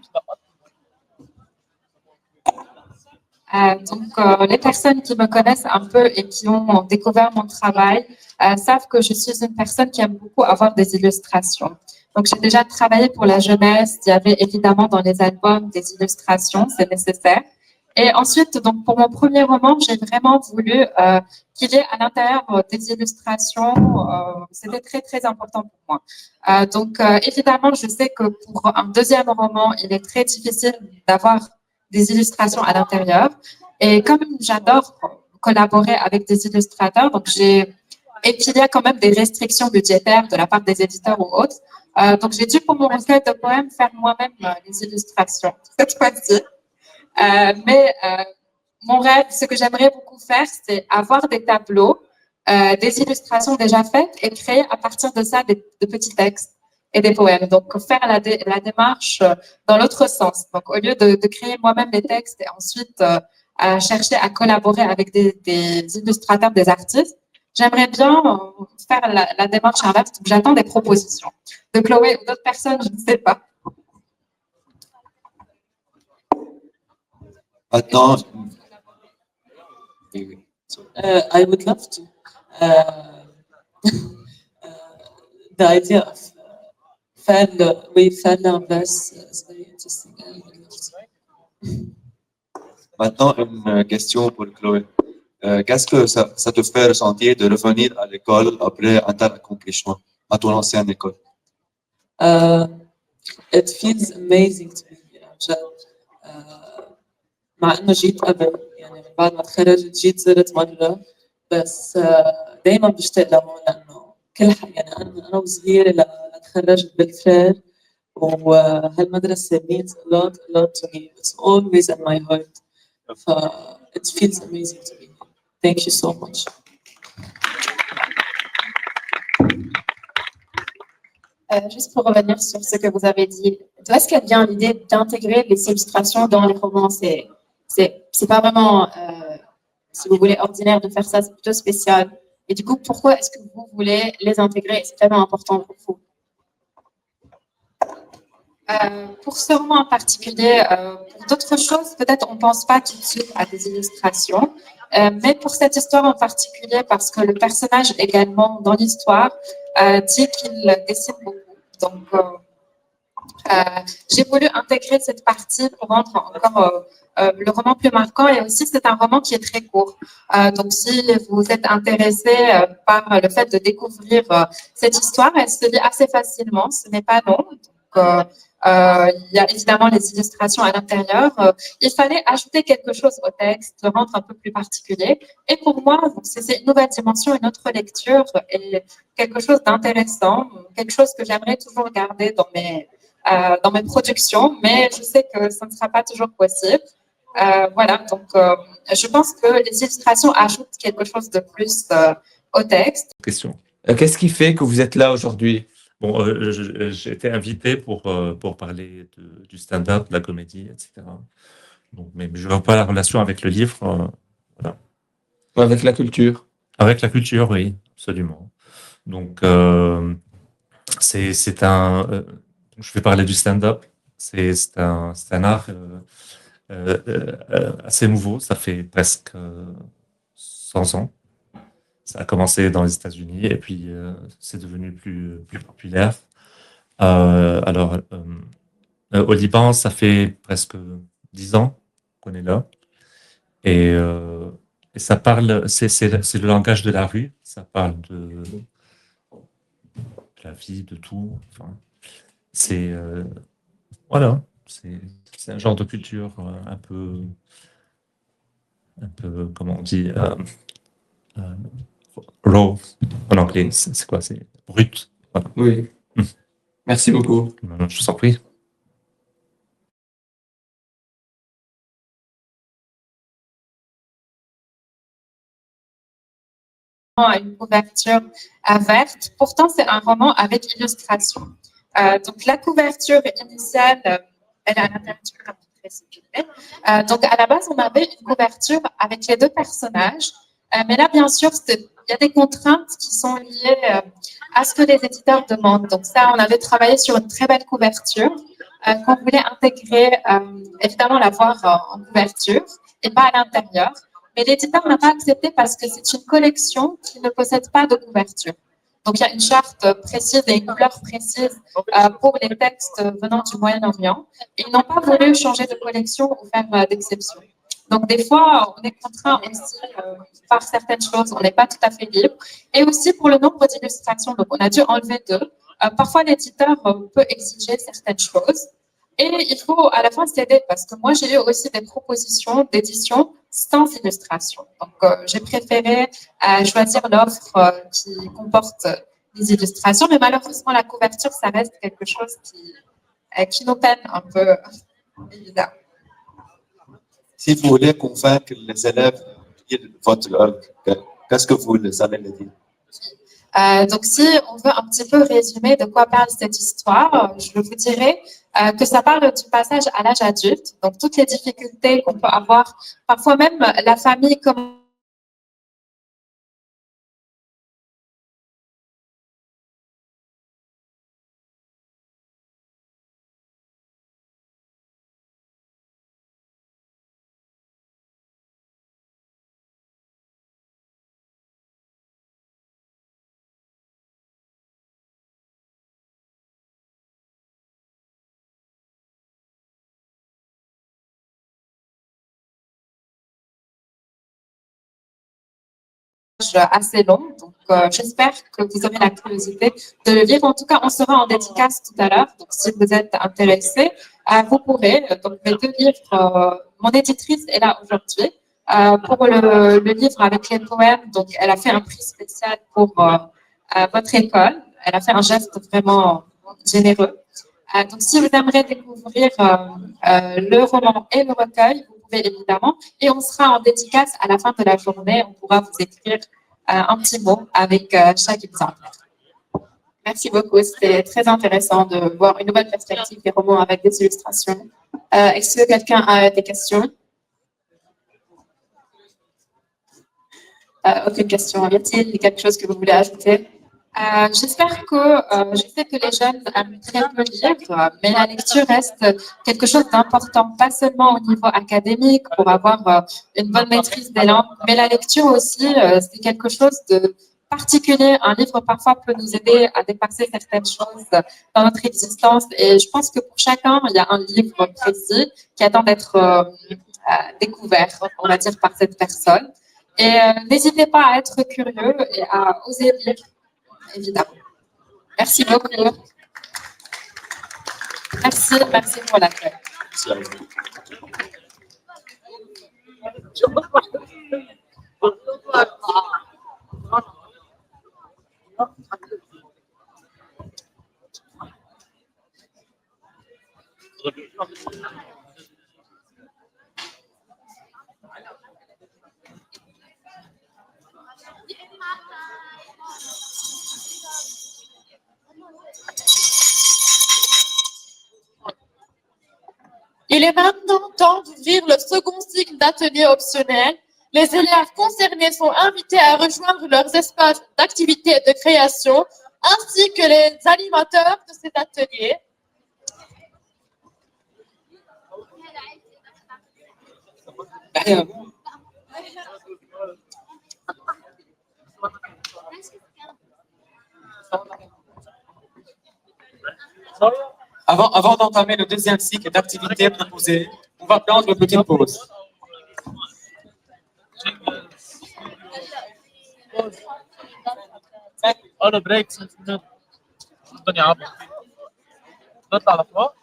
Les personnes qui me connaissent un peu et qui ont découvert mon travail savent que je suis une personne qui aime beaucoup avoir des illustrations. Donc, j'ai déjà travaillé pour la jeunesse. Il y avait évidemment dans les albums des illustrations, c'est nécessaire. Et ensuite, donc, pour mon premier roman, j'ai vraiment voulu qu'il y ait à l'intérieur des illustrations. C'était très, très important pour moi. Évidemment, je sais que pour un deuxième roman, il est très difficile d'avoir des illustrations à l'intérieur. Et comme j'adore collaborer avec des illustrateurs, et qu'il y a quand même des restrictions budgétaires de la part des éditeurs ou autres, donc j'ai dû pour mon recueil de poèmes faire moi-même les illustrations cette fois-ci. Mais mon rêve, ce que j'aimerais beaucoup faire, c'est avoir des tableaux, des illustrations déjà faites et créer à partir de ça de petits textes et des poèmes. Donc, faire la démarche dans l'autre sens. Donc, au lieu de créer moi-même des textes et ensuite chercher à collaborer avec des illustrateurs, des artistes, j'aimerais bien faire la démarche inverse. J'attends des propositions de Chloé ou d'autres personnes, je ne sais pas. Maintenant, I would love to. The idea of faire l'inverse is very interesting. Maintenant, une question pour Chloé. Qu'est-ce que ça te fait ressentir de revenir à l'école après un tel accomplissement, à ton ancienne école? It feels amazing to be here. بجد. مع إنه جيت قبل يعني من بعد ما تخرجت جيت زرت مرة بس دايما بشتاق لهون لأنه يعني أنا وصغيرة تخرجت بالفرير وهالمدرسة means a lot to me. It's always in my heart. It feels amazing to be here. Thank you so much. Juste pour revenir sur ce que vous avez dit, d'où est-ce qu'elle vient l'idée d'intégrer les illustrations dans les romans? C'est pas vraiment, si vous voulez, ordinaire de faire ça, c'est plutôt spécial. Et du coup, pourquoi est-ce que vous voulez les intégrer? C'est tellement important pour vous. Pour ce roman en particulier, pour d'autres choses, peut-être on ne pense pas tout de suite à des illustrations, mais pour cette histoire en particulier, parce que le personnage également dans l'histoire dit qu'il dessine beaucoup. Donc, j'ai voulu intégrer cette partie pour rendre encore le roman plus marquant, et aussi c'est un roman qui est très court. Donc, si vous êtes intéressé par le fait de découvrir cette histoire, elle se lit assez facilement, ce n'est pas long. Donc, Il y a évidemment les illustrations à l'intérieur. Il fallait ajouter quelque chose au texte, le rendre un peu plus particulier. Et pour moi, c'est une nouvelle dimension, une autre lecture et quelque chose d'intéressant, quelque chose que j'aimerais toujours garder dans mes productions, mais je sais que ça ne sera pas toujours possible. Voilà, donc je pense que les illustrations ajoutent quelque chose de plus au texte. Question. Qu'est-ce qui fait que vous êtes là aujourd'hui? Bon, j'ai été invité pour parler du stand-up, de la comédie, etc. Donc, mais je ne vois pas la relation avec le livre. Voilà. Avec la culture. Avec la culture, oui, absolument. Donc, c'est un. Je vais parler du stand-up. C'est un art assez nouveau. Ça fait presque 100 ans. Ça a commencé dans les États-Unis et puis c'est devenu plus populaire. Alors, au Liban, ça fait presque 10 ans qu'on est là. Et ça parle, c'est le langage de la rue. Ça parle de la vie, de tout. Enfin, voilà, c'est un genre de culture un peu, comment on dit, raw en anglais. C'est quoi? C'est brut. Voilà. Oui. Merci beaucoup. Je vous en prie. Une couverture verte. Pourtant, c'est un roman avec illustration. Donc, la couverture initiale, elle est à l'intérieur du livre. Donc, à la base, on avait une couverture avec les deux personnages. Mais là, bien sûr, il y a des contraintes qui sont liées à ce que les éditeurs demandent. Donc, ça, on avait travaillé sur une très belle couverture qu'on voulait intégrer, évidemment, la voir en couverture et pas à l'intérieur. Mais l'éditeur n'a pas accepté parce que c'est une collection qui ne possède pas de couverture. Donc, il y a une charte précise et une couleur précise pour les textes venant du Moyen-Orient. Et ils n'ont pas voulu changer de collection ou faire d'exception. Donc, des fois, on est contraint aussi par certaines choses. On n'est pas tout à fait libre. Et aussi pour le nombre d'illustrations. Donc, on a dû enlever 2. Parfois, l'éditeur peut exiger certaines choses. Et il faut à la fin céder parce que moi, j'ai eu aussi des propositions d'édition sans illustration. Donc, j'ai préféré choisir l'offre qui comporte les illustrations, mais malheureusement, la couverture, ça reste quelque chose qui nous peine un peu, évidemment. Si vous voulez convaincre les élèves de lire votre œuvre, qu'est-ce que vous les allez leur dire? Donc, si on veut un petit peu résumer de quoi parle cette histoire, je vous dirais que ça parle du passage à l'âge adulte, donc toutes les difficultés qu'on peut avoir, parfois même la famille comme assez long. Donc, j'espère que vous aurez la curiosité de le lire. En tout cas, on sera en dédicace tout à l'heure. Donc, si vous êtes intéressé, vous pourrez. Donc, mes 2 livres, mon éditrice est là aujourd'hui. Pour le livre avec les poèmes, donc, elle a fait un prix spécial pour votre école. Elle a fait un geste vraiment généreux. Donc, si vous aimeriez découvrir le roman et le recueil, vous pouvez évidemment. Et on sera en dédicace à la fin de la journée. On pourra vous écrire un petit mot avec chaque exemplaire. Merci beaucoup. C'était très intéressant de voir une nouvelle perspective des romans avec des illustrations. Est-ce que quelqu'un a des questions? Aucune question. Y a-t-il quelque chose que vous voulez ajouter? J'espère que, je sais que les jeunes aiment très peu lire, mais la lecture reste quelque chose d'important, pas seulement au niveau académique pour avoir une bonne maîtrise des langues, mais la lecture aussi, c'est quelque chose de particulier. Un livre parfois peut nous aider à dépasser certaines choses dans notre existence et je pense que pour chacun, il y a un livre précis qui attend d'être découvert, on va dire, par cette personne. Et n'hésitez pas à être curieux et à oser lire. Évidemment. Merci beaucoup. Merci pour l'accueil. Merci à vous. Il est maintenant temps d'ouvrir le second cycle d'ateliers optionnels. Les élèves concernés sont invités à rejoindre leurs espaces d'activité et de création, ainsi que les animateurs de ces ateliers. Avant d'entamer le deuxième cycle d'activités proposées, on va prendre une petite pause. انا بريك 5 دنيا عبط نطلع لفوق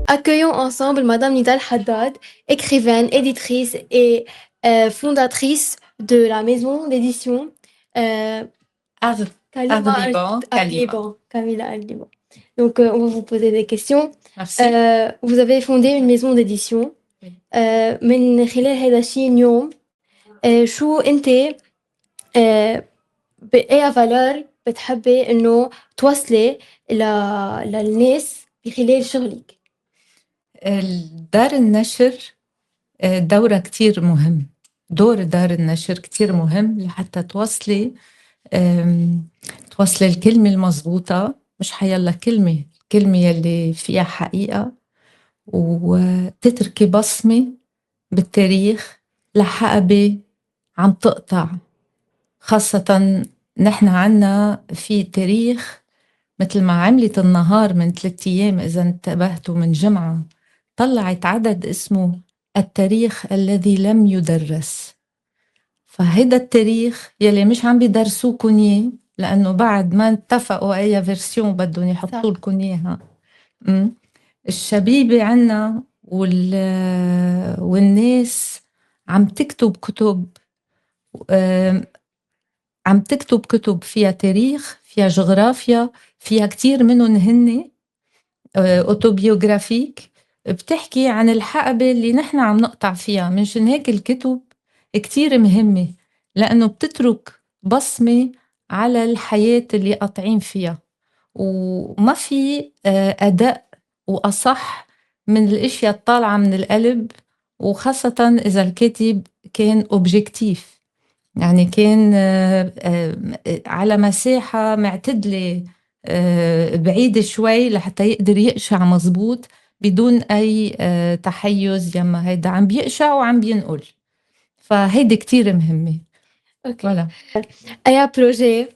Accueillons ensemble Madame Nidal Haddad, écrivaine, éditrice et fondatrice de la maison d'édition Kamila Al-Liban. Donc, on va vous poser des questions. Merci. Vous avez fondé une maison d'édition. من خلال هذا الشيء اليوم شو أنت بأي فالور بتحبي إنه توصلي للناس بخلال شغلك؟ دار النشر دورة كتير مهم. دور دار النشر كتير مهم لحتى توصلي الكلمة المضبوطة، مش حيلا كلمة يلي فيها حقيقة، وتتركي بصمة بالتاريخ لحقبة عم تقطع. خاصة نحن عنا في تاريخ مثل ما عملت النهار من 3 أيام إذا انتبهتوا من جمعة، طلعت عدد اسمه التاريخ الذي لم يدرس. فهيدا التاريخ يلي مش عم بيدرسوكن إياه لأنه بعد ما اتفقوا أي فيرسيون بدهم يحطوا لكم إياها. الشبيبة عنا والناس عم تكتب كتب فيها تاريخ، فيها جغرافيا، فيها كتير منهم هن أوتوبيوغرافيك بتحكي عن الحقبة اللي نحن عم نقطع فيها. منشان هيك الكتب كتير مهمة لأنه بتترك بصمة على الحياة اللي قاطعين فيها، وما في أداء وأصح من الاشياء الطالعة من القلب، وخاصة إذا الكاتب كان أوبجيكتيف، يعني كان على مساحة معتدلة بعيدة شوي لحتى يقدر يقشع مزبوط بدون أي تحيز يما هيدا عم بيقشع وعم بينقل. فهيدي كتير مهمة. ولا أي بروجي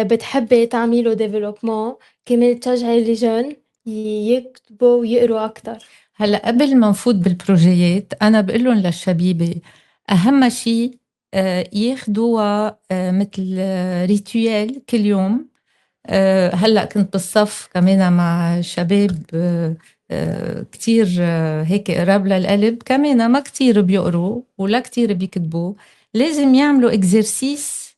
بتحبي تعملوا ديفلوبمون كمان تشجعي اللي جون يكتبوا ويقروا أكتر؟ هلا قبل ما نفوت بالبروجيات أنا بقول لهم للشبيبة أهم شيء ياخدوها مثل ريتويال كل يوم. هلا كنت بالصف كمان مع شباب كتير هيك قراب للقلب، كمان ما كتير بيقروا ولا كتير بيكتبوا. لازم يعملوا اكزرسيس،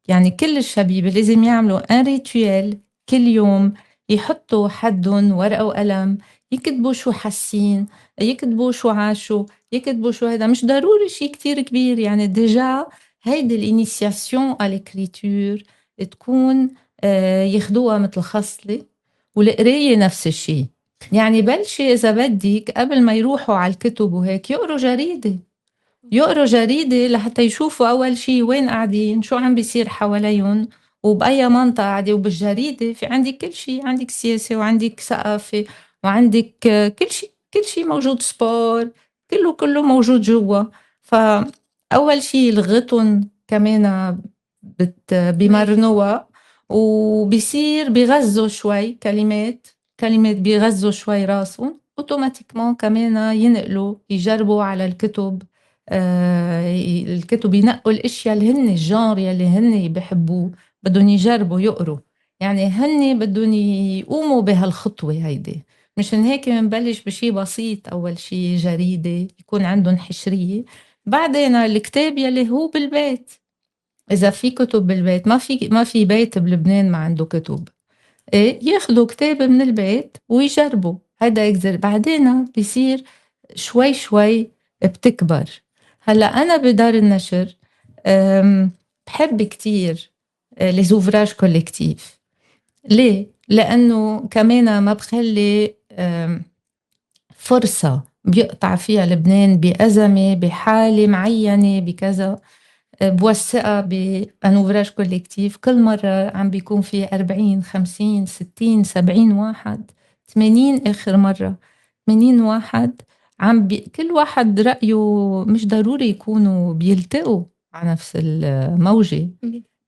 يعني كل الشبيبة لازم يعملوا ان ريتويال كل يوم، يحطوا حدهم ورقة وقلم، يكتبوا شو حاسين، يكتبوا شو عاشوا، يكتبوا شو. هذا مش ضروري شيء كتير كبير، يعني ديجا هيدي الانيسياسيون على الكريتور تكون ياخدوها مثل خصلة. والقراية نفس الشيء، يعني بلشي إذا بدك قبل ما يروحوا على الكتب وهيك يقروا جريدة يقروا جريدة لحتى يشوفوا أول شي وين قاعدين، شو عم بيصير حواليهم وبأي منطقة قاعدة. وبالجريدة في عندك كل شي، عندك سياسة وعندك ثقافة وعندك كل شي موجود، سبور، كله موجود جوا. فأول شي لغتهم كمان بيمرنوها، وبيصير بيغذوا شوي كلمات بيغذوا شوي راسهم، اوتوماتيكمون كمان ينقلوا يجربوا على الكتب. الكتب ينقوا الاشياء اللي هن الجانر اللي هن بيحبوه، بدهم يجربوا يقروا، يعني هن بدهم يقوموا بهالخطوة هيدي. مشان هيك بنبلش بشي بسيط، أول شي جريدة يكون عندهم حشرية، بعدين الكتاب يلي هو بالبيت. إذا في كتب بالبيت، ما في بيت بلبنان ما عنده كتب، إيه ياخدوا كتاب من البيت ويجربوا هذا يجزر، بعدين بيصير شوي بتكبر. هلا أنا بدار النشر بحب كتير les ouvrages collectifs. ليه؟ لأنه كمان ما بخلي فرصة بيقطع فيها لبنان بأزمة، بحالة معينة، بكذا، بوثقها بان اوفراج كوليكتيف. كل مرة عم بيكون في 40 50 60 70 واحد، 80 آخر مرة، 80 واحد كل واحد رأيه مش ضروري يكونوا بيلتقوا على نفس الموجة.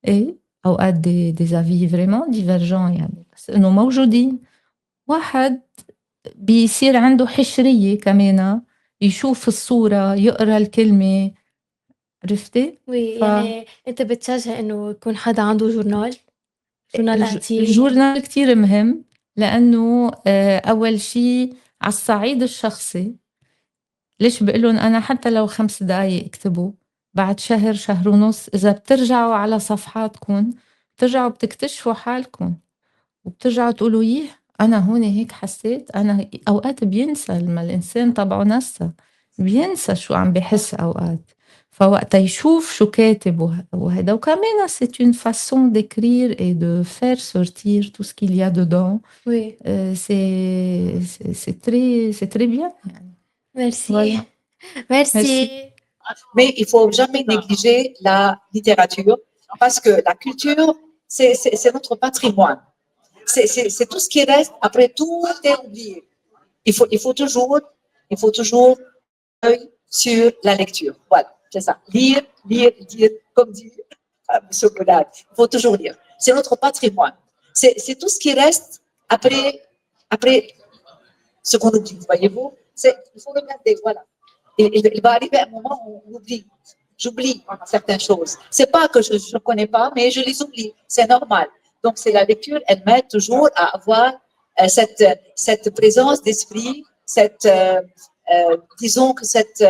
ايه اوقات دي زافي فريمون ديفرجون، يعني بس انه موجودين. واحد بيصير عنده حشرية كمان، يشوف الصورة، يقرأ الكلمة، عرفتي؟ وي يعني أنت بتشجع إنه يكون حدا عنده جورنال قديم؟ الجورنال كتير مهم، لأنه أول شي على الصعيد الشخصي. ليش بقولن أنا حتى لو 5 دقايق اكتبوا، بعد شهر شهر ونص إذا بترجعوا على صفحاتكم بترجعوا بتكتشفوا حالكم، وبترجعوا تقولوا يه أنا هون هيك حسيت. أنا أوقات بينسى لما الإنسان طبعه نسى، بينسى شو عم بحس أوقات. فوقت يشوف شو كاتب وهذا، وكمان c'est une façon d'écrire et de faire sortir tout ce qu'il y a dedans. Oui. C'est très bien. Merci. Voilà. Merci. Mais il faut jamais négliger la littérature parce que la culture, c'est notre patrimoine. C'est tout ce qui reste. Après, tout est oublié. Il faut toujours œil sur la lecture. Voilà, c'est ça. Lire, comme dit M. Goddard. Il faut toujours lire. C'est notre patrimoine. C'est tout ce qui reste après ce qu'on oublie, voyez-vous. Il faut regarder, voilà. Il va arriver un moment où on oublie. J'oublie certaines choses. C'est pas que je ne connais pas, mais je les oublie. C'est normal. Donc, c'est la lecture, elle m'aide toujours à avoir cette présence d'esprit, disons que cette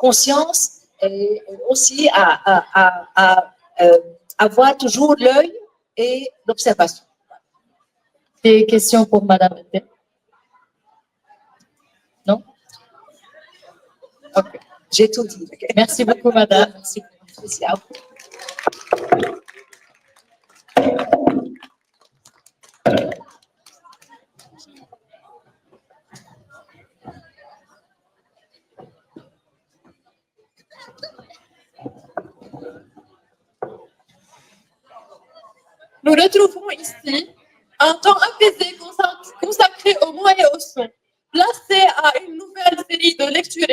conscience, et aussi à avoir toujours l'œil et l'observation. Des questions pour Madame? Non? Ok, j'ai tout dit. Merci beaucoup, Madame. Merci à vous. Nous retrouvons ici un temps apaisé consacré au mots et au son, placé à une nouvelle série de lectures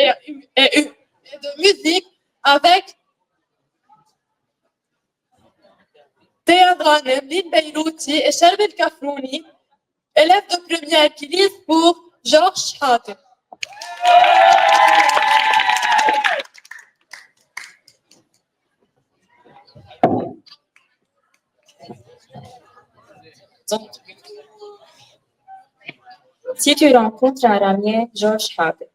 et de musique avec Théa Dranem, Lynn Beirouti et Sherbil Kafrouni, élèves de première qui lisent pour Georges Hatem. Si tu rencontres un ramier, Georges Hatem.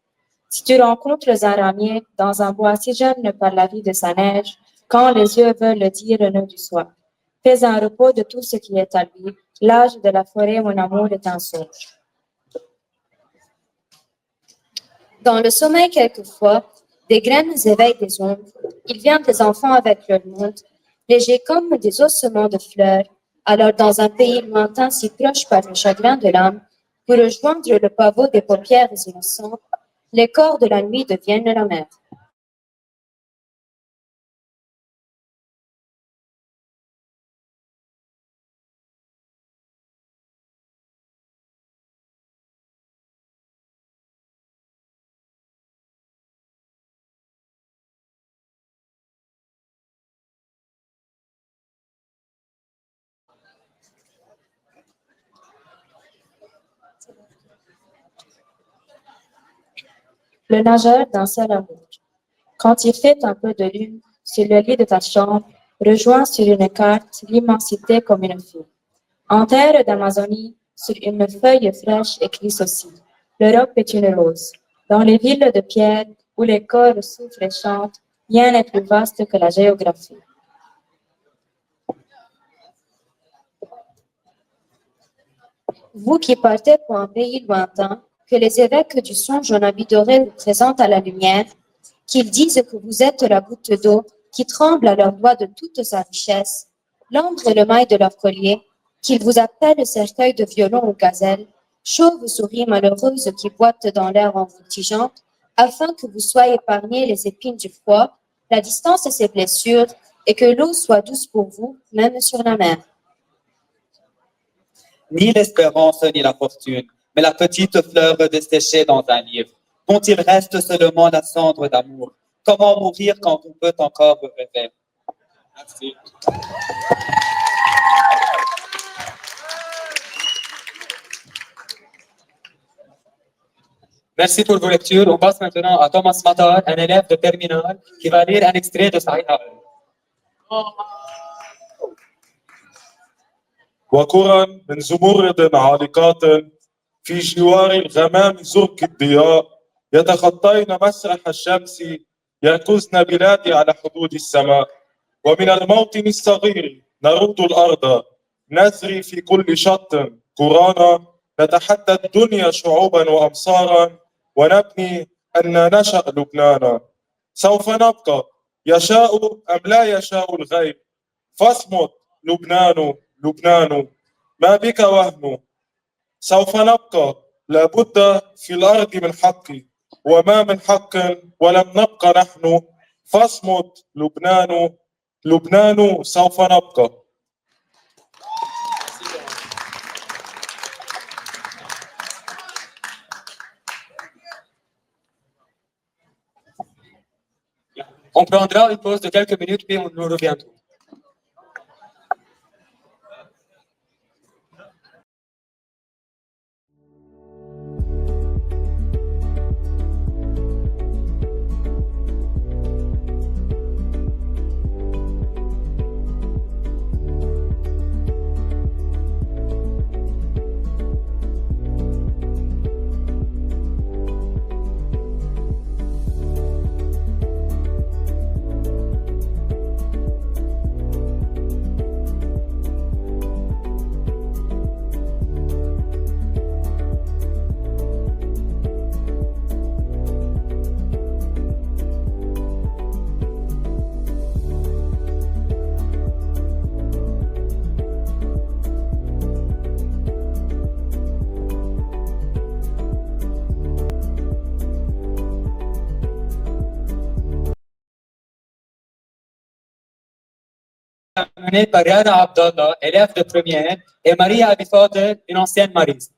Si tu rencontres un ramier dans un bois si jeune par la vie de sa neige, quand les yeux veulent le dire renaud du soir, fais un repos de tout ce qui est à lui, l'âge de la forêt, mon amour est un songe. Dans le sommeil, quelquefois, des graines éveillent des ombres, il vient des enfants avec leur monde, légers comme des ossements de fleurs, alors dans un pays lointain si proche par le chagrin de l'âme, pour rejoindre le pavot des paupières innocentes, les corps de la nuit deviennent la mer. Le nageur d'un seul amour. Quand il fait un peu de lune sur le lit de ta chambre, rejoins sur une carte l'immensité comme une fille. En terre d'Amazonie, sur une feuille fraîche écrit ceci. L'Europe est une rose. Dans les villes de pierre où les corps souffrent et chantent, rien n'est plus vaste que la géographie. Vous qui partez pour un pays lointain, que les évêques du songe en habit doré vous présentent à la lumière, qu'ils disent que vous êtes la goutte d'eau qui tremble à leurs doigts de toute sa richesse, l'ambre et le mail de leur collier, qu'ils vous appellent cercueil de violon ou gazelle, chauve-souris malheureuse qui boite dans l'air en voltigeant, afin que vous soyez épargnés les épines du froid, la distance et ses blessures, et que l'eau soit douce pour vous, même sur la mer. Ni l'espérance ni la fortune, mais la petite fleur desséchée dans un livre, dont il reste seulement la cendre d'amour. Comment mourir quand on peut encore rêver? Merci. Merci pour vos lectures. On passe maintenant à Thomas Matar, un élève de terminale, qui va lire un extrait de Saïd Haroun. وكرا من زمرد عالقات في جوار الغمام زرق الضياء يتخطين مسرح الشمس يأخذن بلادي على حدود السماء ومن الموطن الصغير نرد الأرض نسري في كل شط قرانا نتحدى الدنيا شعوبا وأمصارا ونبني أن نشأ لبنانا سوف نبقى يشاء أم لا يشاء الغيب فاصمت لبنان لبنان ما بك وهن سوف نبقى لابد في الأرض من حق وما من حق ولم نبقى نحن فاصمت لبنان لبنان سوف نبقى. On prendra une pause de quelques minutes puis nous reviendrons. Menée par Yana Abdallah, élève de première, et Maria Abifadel, une ancienne mariste.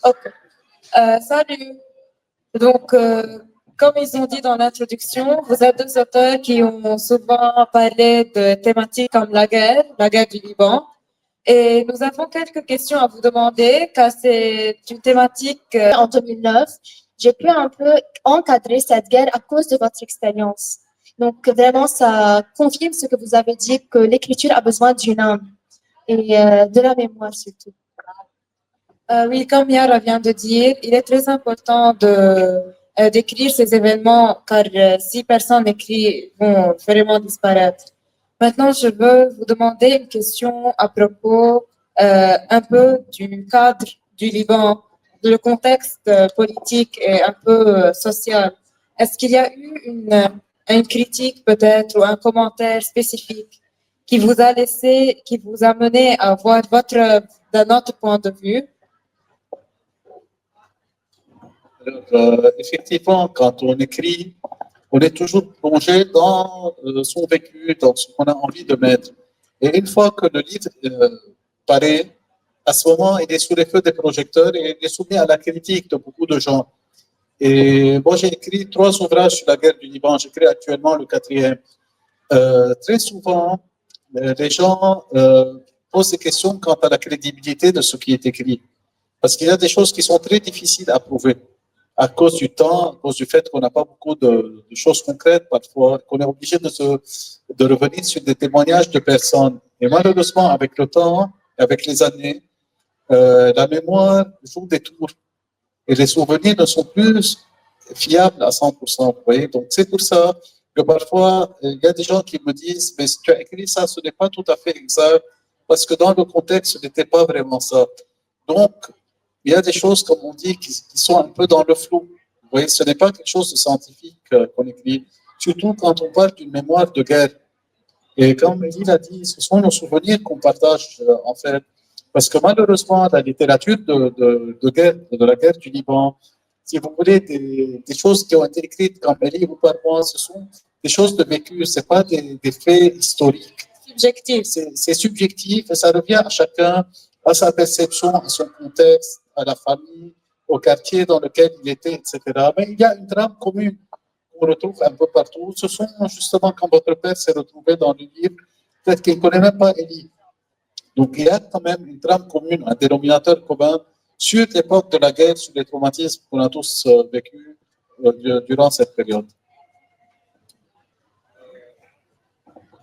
Ok. Salut. Donc, comme ils ont dit dans l'introduction, vous êtes deux auteurs qui ont souvent parlé de thématiques comme la guerre du Liban. Et nous avons quelques questions à vous demander, car c'est une thématique. En 2009, j'ai pu un peu encadrer cette guerre à cause de votre expérience. Donc, vraiment, ça confirme ce que vous avez dit, que l'écriture a besoin d'une âme et de la mémoire surtout. Oui, comme Yara vient de dire, il est très important d'écrire ces événements, car si personne n'écrit, ils vont vraiment disparaître. Maintenant, je veux vous demander une question à propos un peu du cadre du Liban, le contexte politique et un peu social. Est-ce qu'il y a eu une critique peut-être ou un commentaire spécifique qui vous a laissé, qui vous a mené à voir d'un autre point de vue? Effectivement, quand on écrit, on est toujours plongé dans son vécu, dans ce qu'on a envie de mettre. Et une fois que le livre paraît, à ce moment, il est sous les feux des projecteurs et il est soumis à la critique de beaucoup de gens. Et moi, j'ai écrit 3 ouvrages sur la guerre du Liban. J'écris actuellement le 4e. Très souvent, les gens posent des questions quant à la crédibilité de ce qui est écrit. Parce qu'il y a des choses qui sont très difficiles à prouver à cause du temps, à cause du fait qu'on n'a pas beaucoup de choses concrètes parfois, qu'on est obligé de revenir sur des témoignages de personnes. Et malheureusement, avec le temps, avec les années, la mémoire joue des tours. Et les souvenirs ne sont plus fiables à 100%. Vous voyez? Donc, c'est pour ça que parfois, il y a des gens qui me disent, mais si tu as écrit ça, ce n'est pas tout à fait exact, parce que dans le contexte, ce n'était pas vraiment ça. Donc, il y a des choses, comme on dit, qui sont un peu dans le flou. Vous voyez, ce n'est pas quelque chose de scientifique qu'on écrit, surtout quand on parle d'une mémoire de guerre. Et comme il a dit, ce sont nos souvenirs qu'on partage, en fait. Parce que malheureusement, la littérature de guerre, de la guerre du Liban, si vous voulez, des choses qui ont été écrites comme un livre ou par moi, ce sont des choses de vécu, ce n'est pas des faits historiques. Subjectif. C'est subjectif et ça revient à chacun, à sa perception, à son contexte, à la famille, au quartier dans lequel il était, etc. Mais il y a une trame commune qu'on retrouve un peu partout. Ce sont justement quand votre père s'est retrouvé dans le livre, peut-être qu'il ne connaît même pas Élie. Donc il y a quand même une trame commune, un dénominateur commun sur l'époque de la guerre, sur les traumatismes qu'on a tous vécus durant cette période.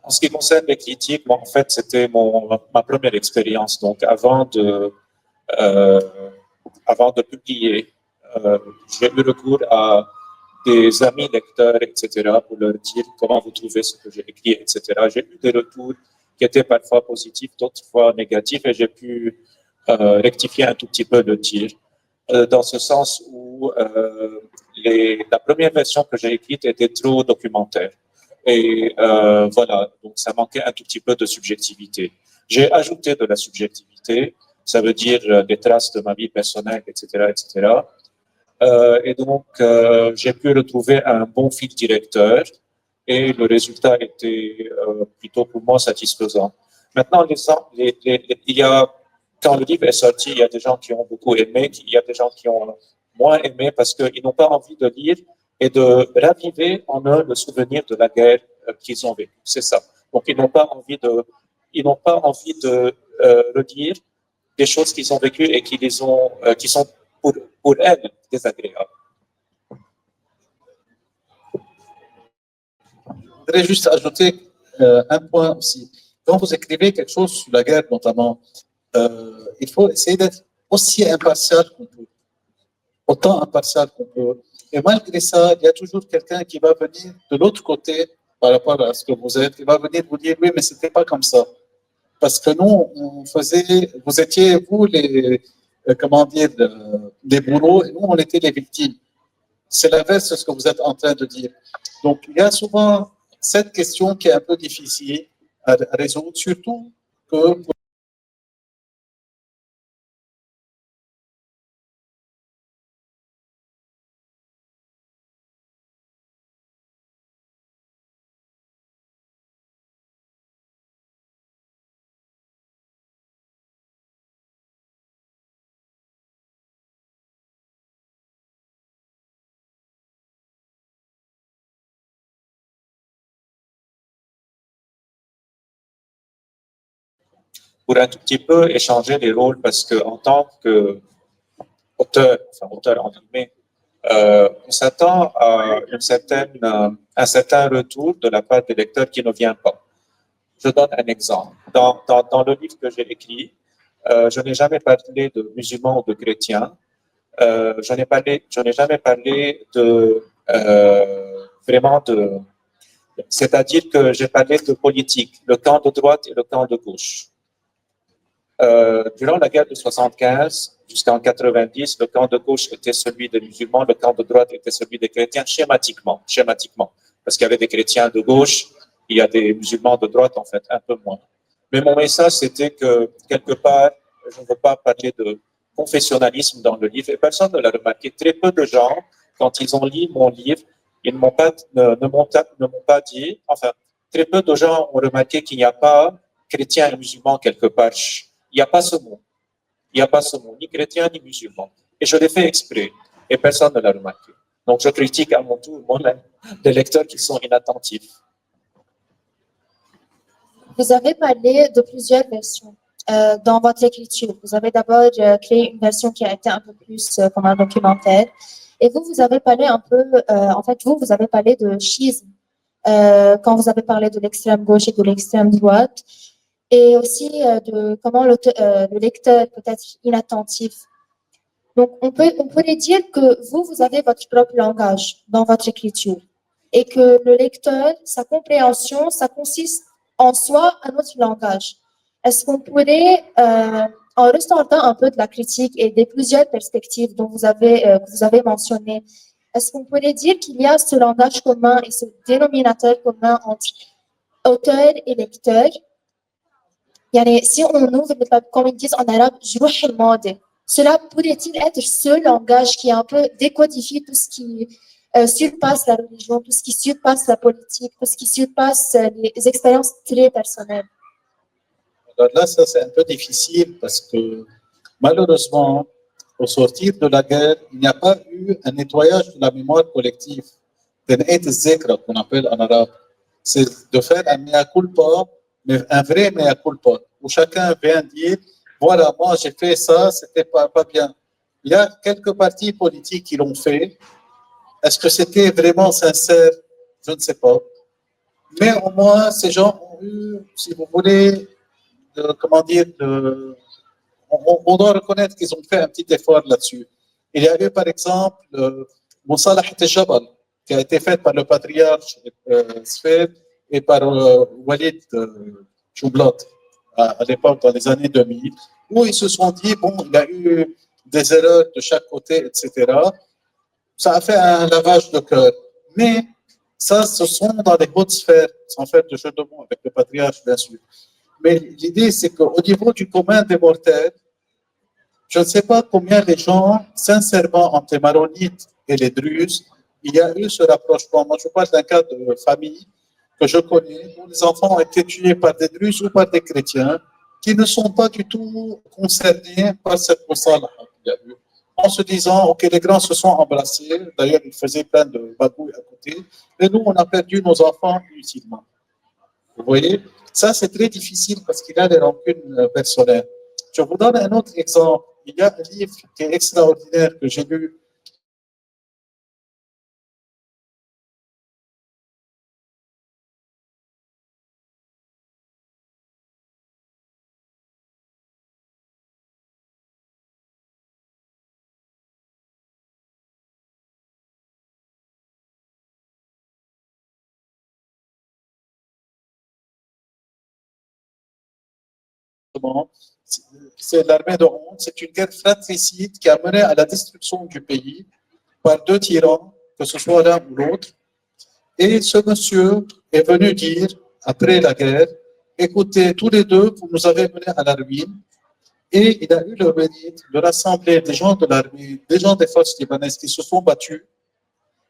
En ce qui concerne les critiques, moi, en fait, c'était ma première expérience. Donc, avant de publier, j'ai eu recours à des amis lecteurs, etc., pour leur dire comment vous trouvez ce que j'ai écrit, etc. J'ai eu des retours qui étaient parfois positifs, d'autres fois négatifs, et j'ai pu rectifier un tout petit peu le tir, dans ce sens où la première version que j'ai écrite était trop documentaire. Et voilà, donc ça manquait un tout petit peu de subjectivité. J'ai ajouté de la subjectivité, ça veut dire des traces de ma vie personnelle, etc., etc. Et donc, j'ai pu retrouver un bon fil directeur et le résultat était plutôt pour moi satisfaisant. Maintenant, il y a, quand le livre est sorti, il y a des gens qui ont beaucoup aimé, il y a des gens qui ont moins aimé parce qu'ils n'ont pas envie de lire et de raviver en eux le souvenir de la guerre qu'ils ont vécue. C'est ça. Donc, ils n'ont pas envie de redire des choses qu'ils ont vécues et qui sont pour elles désagréables. Je voudrais juste ajouter un point aussi. Quand vous écrivez quelque chose sur la guerre, notamment, il faut essayer d'être aussi impartial qu'on peut, autant impartial qu'on peut. Et malgré ça, il y a toujours quelqu'un qui va venir de l'autre côté par rapport à ce que vous êtes, qui va venir vous dire, oui, mais c'était pas comme ça. Parce que nous, vous étiez, vous, les bourreaux, et nous, on était les victimes. C'est l'inverse de ce que vous êtes en train de dire. Donc, il y a souvent cette question qui est un peu difficile à résoudre, surtout que pour pour un tout petit peu échanger les rôles, parce que en tant qu'auteur, auteur en guillemets, on s'attend à un certain retour de la part des lecteurs qui ne vient pas. Je donne un exemple. Dans le livre que j'ai écrit, je n'ai jamais parlé de musulmans ou de chrétiens. Je n'ai jamais parlé de vraiment de. C'est-à-dire que j'ai parlé de politique, le camp de droite et le camp de gauche. Durant la guerre de 75 jusqu'en 90, le camp de gauche était celui des musulmans, le camp de droite était celui des chrétiens, schématiquement, parce qu'il y avait des chrétiens de gauche, il y a des musulmans de droite, en fait, un peu moins. Mais mon message, c'était que, quelque part, je ne veux pas parler de confessionnalisme dans le livre, et personne ne l'a remarqué. Très peu de gens, quand ils ont lu mon livre, ils ne m'ont pas dit, enfin, très peu de gens ont remarqué qu'il n'y a pas chrétien et musulman quelque part. Il n'y a pas ce mot. Il n'y a pas ce mot, ni chrétien ni musulman. Et je l'ai fait exprès, et personne ne l'a remarqué. Donc je critique à mon tour moi-même des lecteurs qui sont inattentifs. Vous avez parlé de plusieurs versions dans votre écriture. Vous avez d'abord créé une version qui a été un peu plus comme un documentaire. Et vous avez parlé un peu, en fait, vous avez parlé de schisme quand vous avez parlé de l'extrême gauche et de l'extrême droite. Et aussi de comment le lecteur peut être inattentif. Donc, on pourrait dire que vous avez votre propre langage dans votre écriture et que le lecteur, sa compréhension, ça consiste en soi un autre langage. Est-ce qu'on pourrait, en ressortant un peu de la critique et des plusieurs perspectives dont que vous avez mentionnées, est-ce qu'on pourrait dire qu'il y a ce langage commun et ce dénominateur commun entre auteur et lecteur? Yani, si on ouvre, comme ils disent en arabe, cela pourrait-il être ce langage qui un peu décodifie tout ce qui surpasse la religion, tout ce qui surpasse la politique, tout ce qui surpasse les expériences très personnelles? Alors là, ça c'est un peu difficile parce que malheureusement, au sortir de la guerre, il n'y a pas eu un nettoyage de la mémoire collective, qu'on appelle en arabe. C'est de faire un mea culpa, mais un vrai mea culpa, où chacun vient dire, voilà, moi j'ai fait ça, c'était pas bien. Il y a quelques partis politiques qui l'ont fait. Est-ce que c'était vraiment sincère? Je ne sais pas. Mais au moins, ces gens ont eu, si vous voulez, on doit reconnaître qu'ils ont fait un petit effort là-dessus. Il y a eu, par exemple, Moussalah Tejabal, qui a été fait par le patriarche Sfer et par Walid Choublat à l'époque, dans les années 2000, où ils se sont dit, bon, il y a eu des erreurs de chaque côté, etc. Ça a fait un lavage de cœur. Mais ça, ce sont dans les hautes sphères, sans faire de jeu de mots avec le patriarche, bien sûr. Mais l'idée, c'est qu'au niveau du commun des mortels, je ne sais pas combien les gens, sincèrement, entre les maronites et les druzes, il y a eu ce rapprochement. Moi, je parle d'un cas de famille que je connais, où les enfants ont été tués par des druzes ou par des chrétiens qui ne sont pas du tout concernés par cette moussala qu'il y a eu. En se disant, OK, les grands se sont embrassés, d'ailleurs, ils faisaient plein de bagouilles à côté, et nous, on a perdu nos enfants inutilement. Vous voyez? Ça, c'est très difficile parce qu'il y a des rancunes personnelles. Je vous donne un autre exemple. Il y a un livre qui est extraordinaire que j'ai lu. C'est l'armée de honte. C'est une guerre fratricide qui a mené à la destruction du pays par deux tyrans, que ce soit l'un ou l'autre. Et ce monsieur est venu dire, après la guerre, écoutez, tous les deux, vous nous avez menés à la ruine. Et il a eu le mérite de rassembler des gens de l'armée, des gens des forces libanaises qui se sont battus,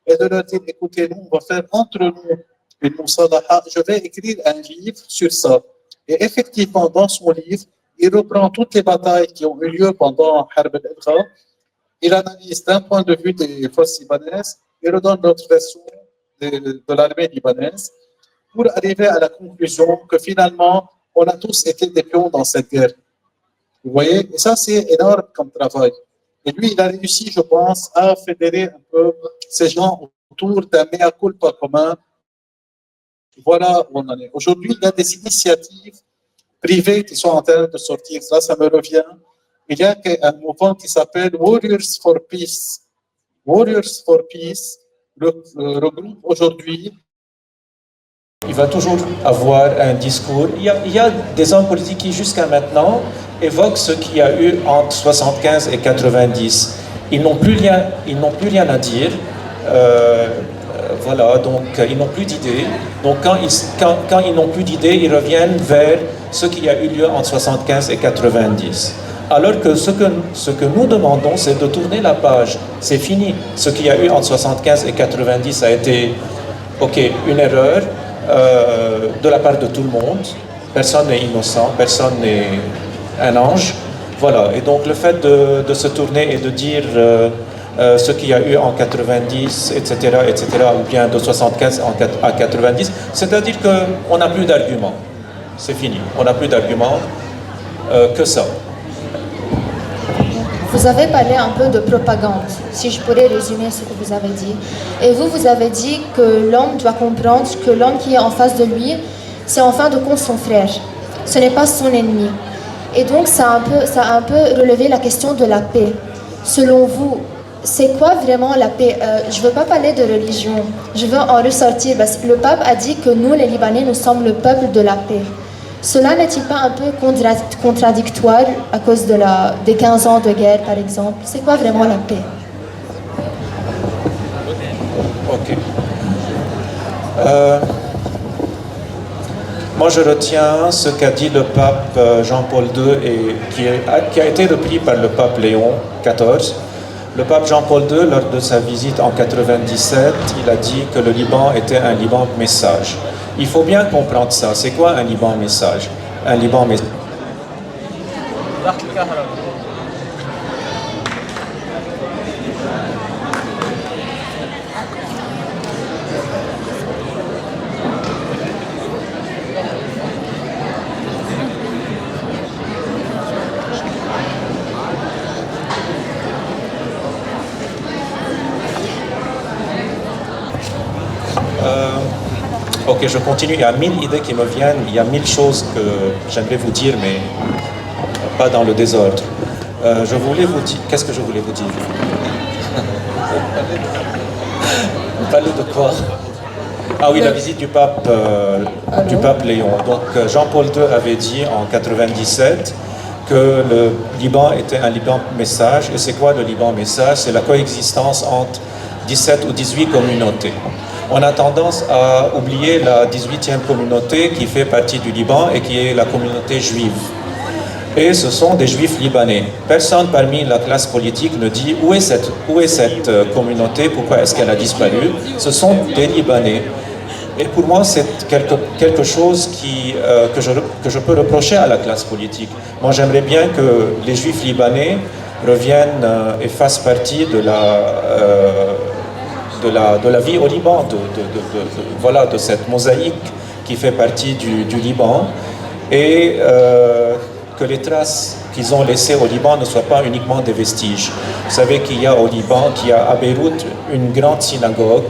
et de leur dire, écoutez, nous, on va faire entre nous une moussalaha. Je vais écrire un livre sur ça. Et effectivement, dans son livre, il reprend toutes les batailles qui ont eu lieu pendant Harb al-Idra. Il analyse d'un point de vue des forces libanaises, il redonne l'autre version de l'armée libanaise pour arriver à la conclusion que finalement, on a tous été des pions dans cette guerre. Vous voyez? Et ça, c'est énorme comme travail. Et lui, il a réussi, je pense, à fédérer un peu ces gens autour d'un mea culpa commun. Voilà où on en est. Aujourd'hui, il y a des initiatives privées qui sont en train de sortir. Ça me revient. Il y a un mouvement qui s'appelle Warriors for Peace. Warriors for Peace regroupe aujourd'hui. Il va toujours avoir un discours. Il y a des hommes politiques qui, jusqu'à maintenant, évoquent ce qu'il y a eu entre 75 et 90. Ils n'ont plus rien à dire. Voilà, donc ils n'ont plus d'idées. Donc quand ils n'ont plus d'idées, ils reviennent vers ce qui a eu lieu entre 75 et 90. Alors que ce que nous demandons, c'est de tourner la page. C'est fini. Ce qu'il y a eu entre 75 et 90 a été, une erreur de la part de tout le monde. Personne n'est innocent, personne n'est un ange. Voilà. Et donc le fait de se tourner et de dire ce qu'il y a eu en 90, etc., ou bien de 75 à 90, c'est-à-dire qu'on n'a plus d'arguments. C'est fini. On n'a plus d'arguments que ça. Vous avez parlé un peu de propagande, si je pourrais résumer ce que vous avez dit. Et vous avez dit que l'homme doit comprendre que l'homme qui est en face de lui, c'est en fin de compte son frère. Ce n'est pas son ennemi. Et donc, ça a un peu relevé la question de la paix. Selon vous, c'est quoi vraiment la paix? Je ne veux pas parler de religion, je veux en ressortir. Parce que le pape a dit que nous, les Libanais, nous sommes le peuple de la paix. Cela n'est-il pas un peu contradictoire à cause des 15 ans de guerre, par exemple? C'est quoi vraiment la paix? Ok. Moi, je retiens ce qu'a dit le pape Jean-Paul II et qui a été repris par le pape Léon XIV. Le pape Jean-Paul II, lors de sa visite en 97, il a dit que le Liban était un Liban message. Il faut bien comprendre ça. C'est quoi un Liban message? Un Liban message. Ok, je continue. Il y a 1000 idées qui me viennent. Il y a 1000 choses que j'aimerais vous dire, mais pas dans le désordre. Je voulais vous dire... Qu'est-ce que je voulais vous dire? Vous parlez de quoi? Ah oui, la visite du pape Léon. Donc, Jean-Paul II avait dit en 97 que le Liban était un Liban message. Et c'est quoi le Liban message? C'est la coexistence entre 17 ou 18 communautés. On a tendance à oublier la 18e communauté qui fait partie du Liban et qui est la communauté juive. Et ce sont des juifs libanais. Personne parmi la classe politique ne dit où est cette communauté, pourquoi est-ce qu'elle a disparu. Ce sont des Libanais. Et pour moi, c'est quelque chose que je peux reprocher à la classe politique. Moi, j'aimerais bien que les juifs libanais reviennent et fassent partie de la vie au Liban, de cette mosaïque qui fait partie du Liban, et que les traces qu'ils ont laissées au Liban ne soient pas uniquement des vestiges. Vous savez qu'il y a au Liban, qu'il y a à Beyrouth, une grande synagogue,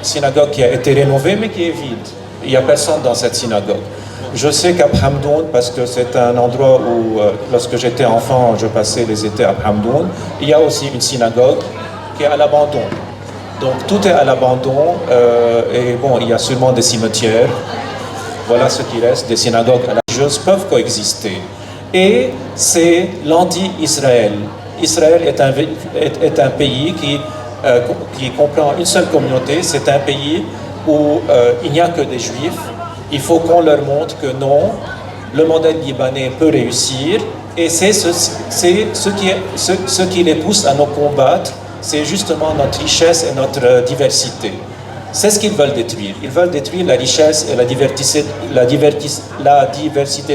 synagogue qui a été rénovée mais qui est vide. Il n'y a personne dans cette synagogue. Je sais qu'à Hamdoun, parce que c'est un endroit où, lorsque j'étais enfant, je passais les étés à Hamdoun, il y a aussi une synagogue qui est à l'abandon. Donc tout est à l'abandon, et bon, il y a sûrement des cimetières. Voilà ce qui reste. Des synagogues religieuses peuvent coexister. Et c'est l'anti-Israël. Israël est un pays qui comprend une seule communauté. C'est un pays où il n'y a que des juifs. Il faut qu'on leur montre que non, le modèle libanais peut réussir, et c'est ce qui les pousse à nous combattre, c'est justement notre richesse et notre diversité. C'est ce qu'ils veulent détruire. Ils veulent détruire la richesse et la diversité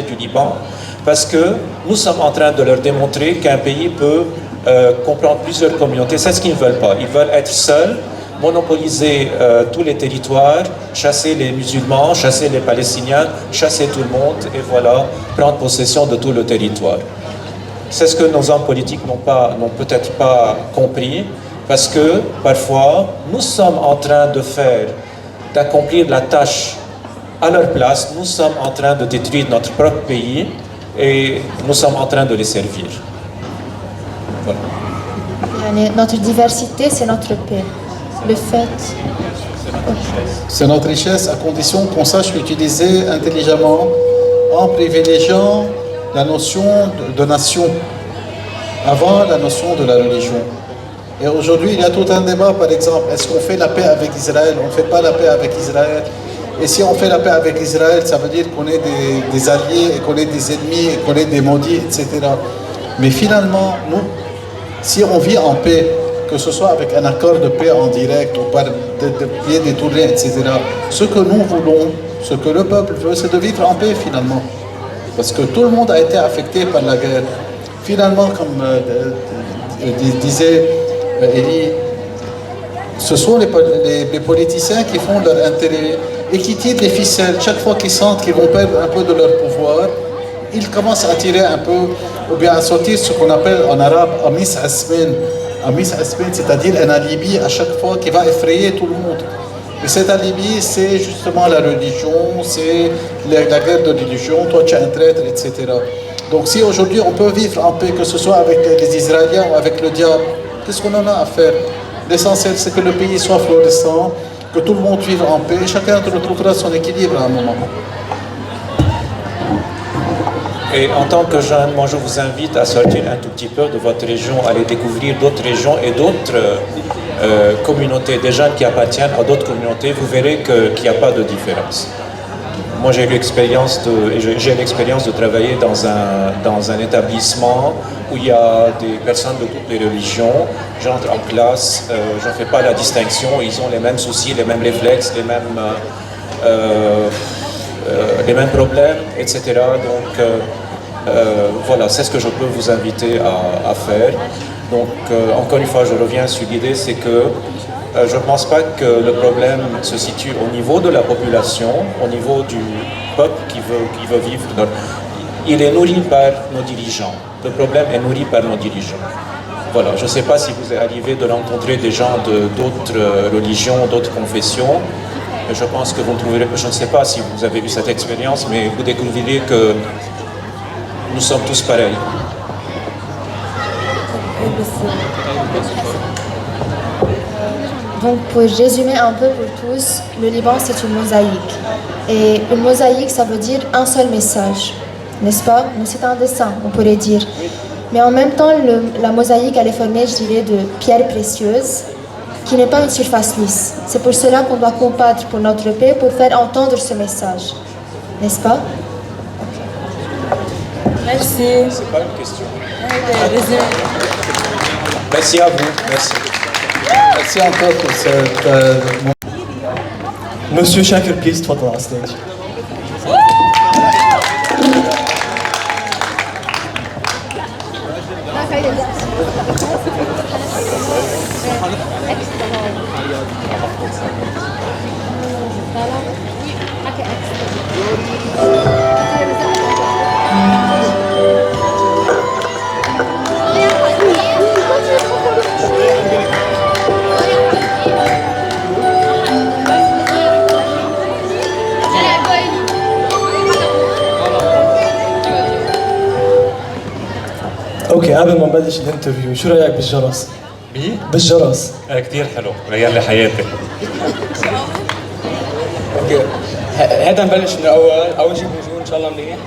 du Liban, parce que nous sommes en train de leur démontrer qu'un pays peut comprendre plusieurs communautés. C'est ce qu'ils ne veulent pas. Ils veulent être seuls, monopoliser tous les territoires, chasser les musulmans, chasser les Palestiniens, chasser tout le monde et voilà, prendre possession de tout le territoire. C'est ce que nos hommes politiques n'ont peut-être pas compris, parce que parfois, nous sommes en train d'accomplir la tâche à leur place, nous sommes en train de détruire notre propre pays et nous sommes en train de les servir. Voilà. Notre diversité, c'est notre paix. Le fait. C'est notre richesse à condition qu'on sache l'utiliser intelligemment en privilégiant la notion de nation avant la notion de la religion. Et aujourd'hui, il y a tout un débat, par exemple, est-ce qu'on fait la paix avec Israël? On ne fait pas la paix avec Israël. Et si on fait la paix avec Israël, ça veut dire qu'on est des alliés, et qu'on est des ennemis, et qu'on est des maudits, etc. Mais finalement, nous, si on vit en paix, que ce soit avec un accord de paix en direct ou par de pieds détournés, etc., ce que nous voulons, ce que le peuple veut, c'est de vivre en paix finalement. Parce que tout le monde a été affecté par la guerre. Finalement, comme disait Elie, ce sont les politiciens qui font leur intérêt et qui tirent les ficelles. Chaque fois qu'ils sentent qu'ils vont perdre un peu de leur pouvoir, ils commencent à tirer un peu, ou bien à sortir ce qu'on appelle en arabe amis asmin. Amis asmin, c'est-à-dire un alibi à chaque fois qui va effrayer tout le monde. Et cet alibi, c'est justement la religion, c'est la guerre de religion, toi tu es un traître, etc. Donc si aujourd'hui on peut vivre en paix, que ce soit avec les Israéliens ou avec le diable, qu'est-ce qu'on en a à faire? L'essentiel, c'est que le pays soit florissant, que tout le monde vive en paix, chacun retrouvera son équilibre à un moment. Et en tant que jeune, moi je vous invite à sortir un tout petit peu de votre région, aller découvrir d'autres régions et d'autres communautés, des jeunes qui appartiennent à d'autres communautés, vous verrez qu'il n'y a pas de différence. Moi j'ai l'expérience de travailler dans un établissement où il y a des personnes de toutes les religions. J'entre en classe, je ne fais pas la distinction, ils ont les mêmes soucis, les mêmes réflexes, les mêmes problèmes, etc. Donc voilà, c'est ce que je peux vous inviter à faire. Donc encore une fois, je reviens sur l'idée, c'est que je ne pense pas que le problème se situe au niveau de la population, au niveau du peuple qui veut vivre. Il est nourri par nos dirigeants. Le problème est nourri par nos dirigeants. Voilà, je ne sais pas si vous êtes arrivé de rencontrer des gens d'autres religions, d'autres confessions. Je pense que vous trouverez, je ne sais pas si vous avez eu cette expérience, mais vous découvrirez que nous sommes tous pareils. Donc, pour résumer un peu pour tous, le Liban, c'est une mosaïque. Et une mosaïque, ça veut dire un seul message, n'est-ce pas? Mais c'est un dessin, on pourrait dire. Mais en même temps, la mosaïque, elle est formée, je dirais, de pierres précieuses, qui n'est pas une surface lisse. C'est pour cela qu'on doit combattre pour notre paix, pour faire entendre ce message, n'est-ce pas? Merci. C'est pas une question. Merci à vous. Merci. Merci encore pour cette... Monsieur Shakir, please, تفضل على stage. اوكي قبل ما نبلش الانترفيو شو رايك بالجرس؟ بالجرس كثير حلو، غير لي حياتي. اوكي هذا نبلش من اول شيء بنقول ان شاء الله منيح.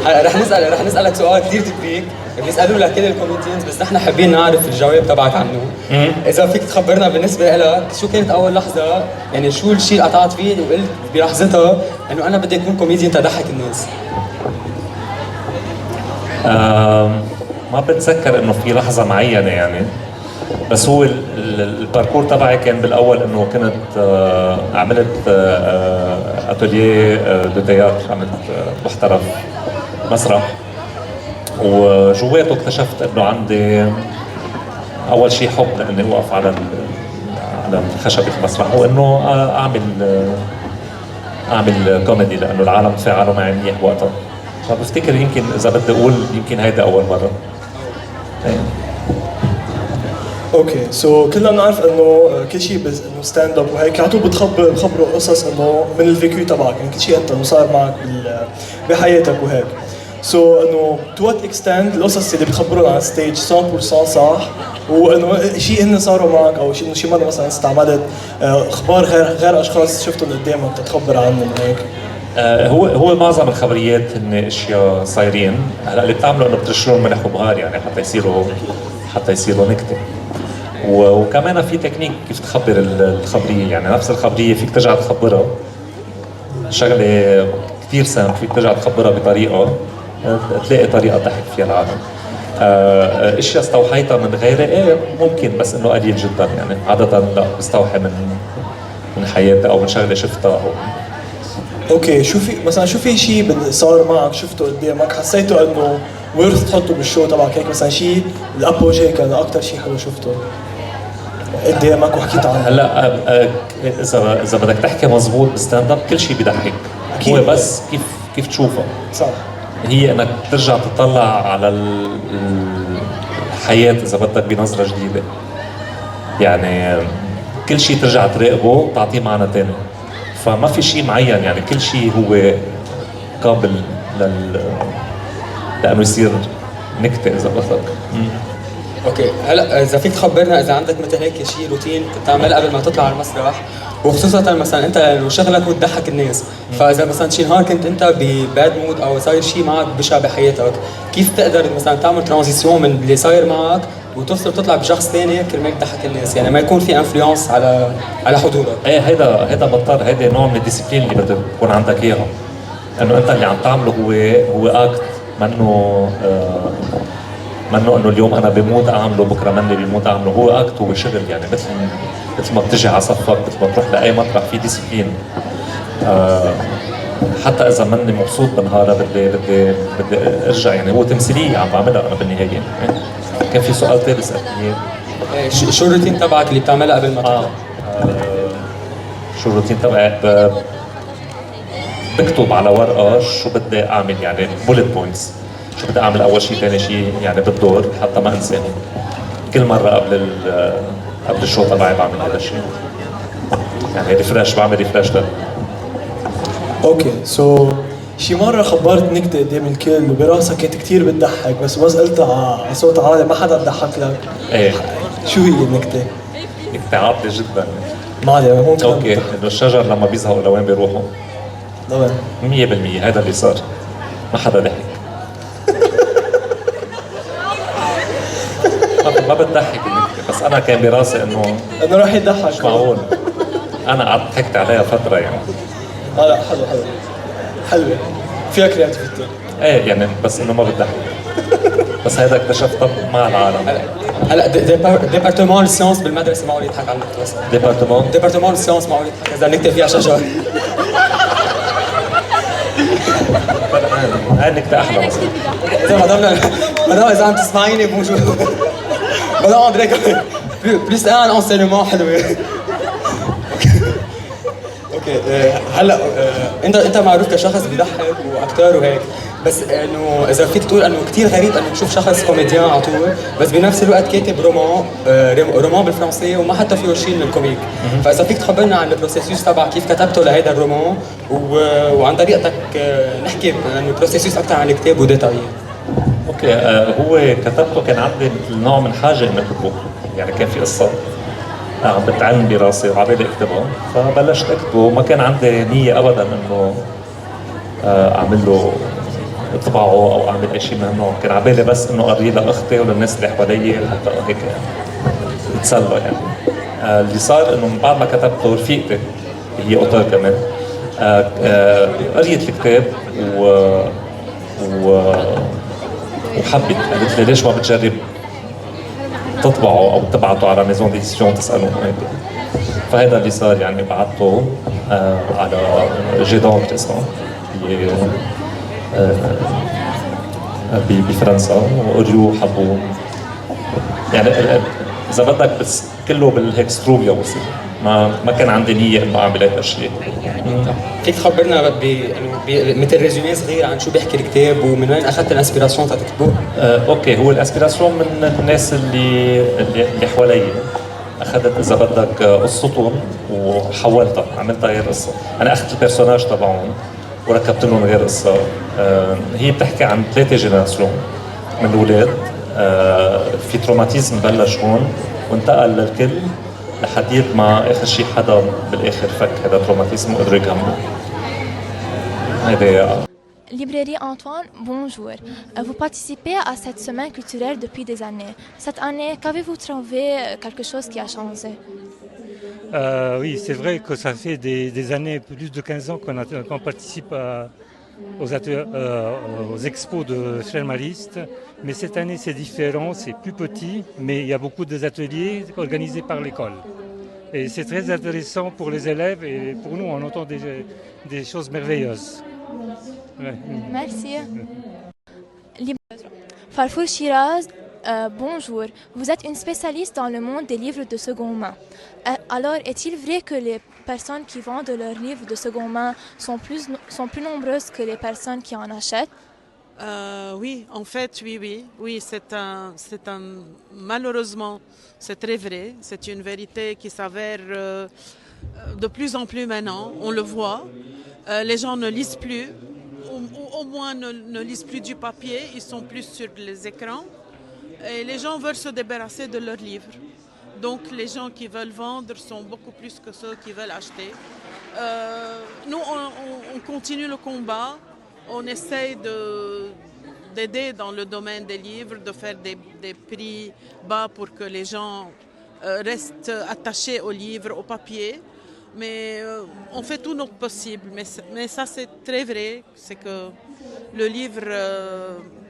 رح نسالك سؤال كثير تبريك بيسالوا لك كل الكوميديانز، بس نحن حابين نعرف الجواب تبعك عنه. اذا فيك تخبرنا بالنسبه لك شو كانت اول لحظه، يعني شو الشيء اللي قطعت فيه وقلت بلحظتها انه انا بدي اكون كوميديان تضحك الناس؟ ما بتذكر انه في لحظه معينه يعني، بس هو الباركور تبعي كان بالاول انه كنت عملت اتوليه دو تياتر، عملت محترف مسرح، وجواته اكتشفت انه عندي اول شيء حب لاني اوقف على الخشبه في المسرح، وانه اعمل كوميدي لانه العالم تفاعلوا معي منيح وقتها. فبفتكر يمكن اذا بدي اقول يمكن هيدا اول مره. اوكي سو كلنا بنعرف انه كل شيء انه ستاند اب وهيك على طول بتخبروا قصص انه من الفيكيو تبعك، يعني كل شيء انت انه صار معك بحياتك وهيك. سو انه تو وات اكستند القصص اللي بتخبرون على الستيج 100% صح، وانه شيء هن صاروا معك او شيء انه شي مره مثلا استعملت اخبار غير اشخاص شفتهم قدامك تتخبر عنهم هيك. هو معظم الخبريات هن اشياء صايرين. هلا اللي بتعمله انه بترشلهم ملح وبهار يعني حتى يصيروا نكته. وكمان في تكنيك كيف تخبر الخبريه، يعني نفس الخبريه فيك ترجع تخبرها شغله كثير سهل، فيك ترجع تخبرها بطريقه تلاقي طريقه تضحك فيها العالم. اشياء استوحيتها من غيري ايه ممكن، بس انه قليل جدا يعني. عاده لا بستوحي من حياتي او من شغله شفتها او اوكي شو في شيء صار معك شفته قدامك حسيته انه ورث تحطه بالشو تبعك هيك، مثلا شيء الابوجي كان اكثر شيء حلو شفته قدامك وحكيت عنه؟ هلا اذا بدك تحكي مزبوط بستاند اب كل شيء بيضحك، هو بس كيف تشوفه. صح. هي انك ترجع تطلع على الحياه اذا بدك بنظره جديده، يعني كل شيء ترجع تراقبه تعطيه معنى ثاني. فما في شيء معين، يعني كل شيء هو قابل لانه يصير نكته اذا بدك. اوكي هلا اذا فيك تخبرنا اذا عندك مثل هيك شيء روتين بتعمله قبل ما تطلع على المسرح، وخصوصا مثلا انت لانه شغلك هو تضحك الناس، فاذا مثلا شي نهار كنت انت بباد مود او صاير شيء معك بشع بحياتك، كيف تقدر مثلا تعمل ترانزيسيون من اللي صاير معك وتوصل تطلع بشخص ثاني كرمال تضحك الناس، يعني ما يكون في انفلونس على حضورك؟ ايه هيدا بطل، هيدا نوع من الديسيبلين اللي بدك تكون عندك اياها، انه انت اللي عم تعمله هو اكت، منه انه اليوم انا بمود اعمله بكره مني بمود اعمله، هو اكت، هو شغل يعني. مثل ما بتجي على صفك، مثل ما تروح لاي مطرح في ديسيبلين. حتى اذا ماني مبسوط بنهارها بدي ارجع، يعني هو تمثيليه عم بعملها انا بالنهايه. كان في سؤال ثاني سالتني اياه، شو الروتين تبعك اللي بتعملها قبل ما تطلع؟ شو الروتين تبعي؟ بكتب على ورقه شو بدي اعمل، يعني بولت بوينتس، شو بدي اعمل اول شيء ثاني شيء يعني بالدور حتى ما انساهم. كل مره قبل الشو تبعي بعمل هذا الشيء، يعني ريفرش، بعمل ريفرش اوكي سو شي مرة خبرت نكتة قدام الكل وبراسها كانت كثير بتضحك، بس قلتها على صوت عالي ما حدا ضحك لك. ايه شو هي النكتة؟ نكتة عاطلة جدا. ما علي هون اوكي، انه الشجر لما بيزهقوا لوين بيروحوا؟ لوين؟ 100% هذا اللي صار، ما حدا ضحك. ما بتضحك النكتة، بس انا كان براسي انه راح يضحك. مش معقول. انا قعدت ضحكت عليها فترة يعني. لا حلوة فيها كرياتيفيتي. ايه يعني بس انه ما بتضحك. بس هذا اكتشفته مع العالم. هلا ديبارتمون السيونس بالمدرسه معقول يضحك على النكته بس. ديبارتمون السيونس معقول يضحك اذا النكته فيها شجر. هاي النكته احلى مثلا. اذا مدام اذا عم تسمعيني بونجور. مدام اندريك بليس ان انسينمون حلوه. اوكي هلا انت معروف كشخص بيضحك واكتر وهيك، بس انه اذا فيك تقول انه كثير غريب انه تشوف شخص كوميديان على طول بس بنفس الوقت كاتب رومان بالفرنسيه وما حتى فيه شيء من الكوميك، فاذا فيك تخبرنا عن البروسيسوس تبع كيف كتبته لهيدا الرومان وعن طريقتك نحكي عن البروسيسوس اكثر عن الكتاب وديتايل. اوكي هو كتبته كان عندي نوع من حاجه اني اكتبه، يعني كان في قصه عم بتعلم براسي وعبالي اكتبها، فبلشت اكتبه وما كان عندي نيه ابدا انه اعمل له اطبعه او اعمل اي شيء من هالنوع، كان عبالي بس انه اوريه لاختي وللناس اللي حوالي حتى هيك نتسلى يعني. اللي صار انه من بعد ما كتبته رفيقتي هي اوتور كمان قريت الكتاب وحبت، قالت لي ليش ما بتجرب تطبعه او تبعته على ميزون ديسيون تسالهم هيك. فهذا اللي صار، يعني بعته على جيدون اسمه بفرنسا، وقريوه حبوه. يعني اذا بدك بس كله بالهيك ستروبيا وصل. ما كان عندي نيه انه اعمل هيك شيء. فيك تخبرنا مثل ريزومي صغير عن شو بيحكي الكتاب ومن وين اخذت الانسبيراسيون تاع تكتبه؟ اوكي، هو الانسبيراسيون من الناس اللي حوالي. اخذت اذا بدك قصتهم وحولتها، عملتها غير قصه. انا اخذت البيرسوناج تبعهم وركبت لهم غير قصه. هي بتحكي عن 3 جينيراسيون من الاولاد. في تروماتيزم بلش هون وانتقل للكل لحديت ما اخر شيء حدا بالاخر فك هذا التروماتيزم وقدروا يكملوا. هيدا Librairie Antoine, bonjour. Vous participez à cette semaine culturelle depuis des années. Cette année, qu'avez-vous trouvé quelque chose qui a changé? Oui, c'est vrai que ça fait des années, plus de 15 ans qu'on participe aux expos de Schleiermacheriste. Mais cette année, c'est différent, c'est plus petit, mais il y a beaucoup d'ateliers organisés par l'école. Et c'est très intéressant pour les élèves et pour nous, on entend des choses merveilleuses. Ouais. Merci. Farfour Shiraz, bonjour. Vous êtes une spécialiste dans le monde des livres de seconde main. Alors, est-il vrai que les personnes qui vendent leurs livres de seconde main sont plus nombreuses que les personnes qui en achètent? Oui, en fait, oui, malheureusement, c'est très vrai. C'est une vérité qui s'avère de plus en plus maintenant. On le voit. Les gens ne lisent plus, ou au moins ne lisent plus du papier. Ils sont plus sur les écrans. Et les gens veulent se débarrasser de leurs livres. Donc, les gens qui veulent vendre sont beaucoup plus que ceux qui veulent acheter. Nous, on continue le combat. On essaye d'aider dans le domaine des livres, de faire des prix bas pour que les gens restent attachés aux livres, au papier. Mais on fait tout notre possible. Mais ça, c'est très vrai, c'est que le livre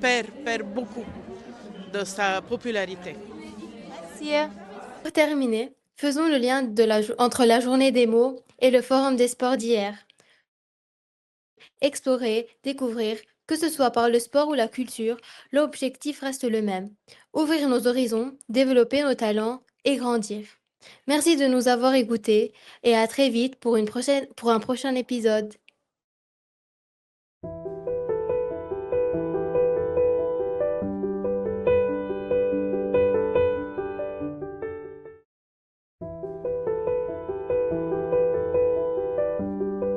perd beaucoup de sa popularité. Merci. Pour terminer, faisons le lien entre la journée des mots et le forum des sports d'hier. Explorer, découvrir, que ce soit par le sport ou la culture, l'objectif reste le même. Ouvrir nos horizons, développer nos talents et grandir. Merci de nous avoir écoutés et à très vite pour un prochain épisode.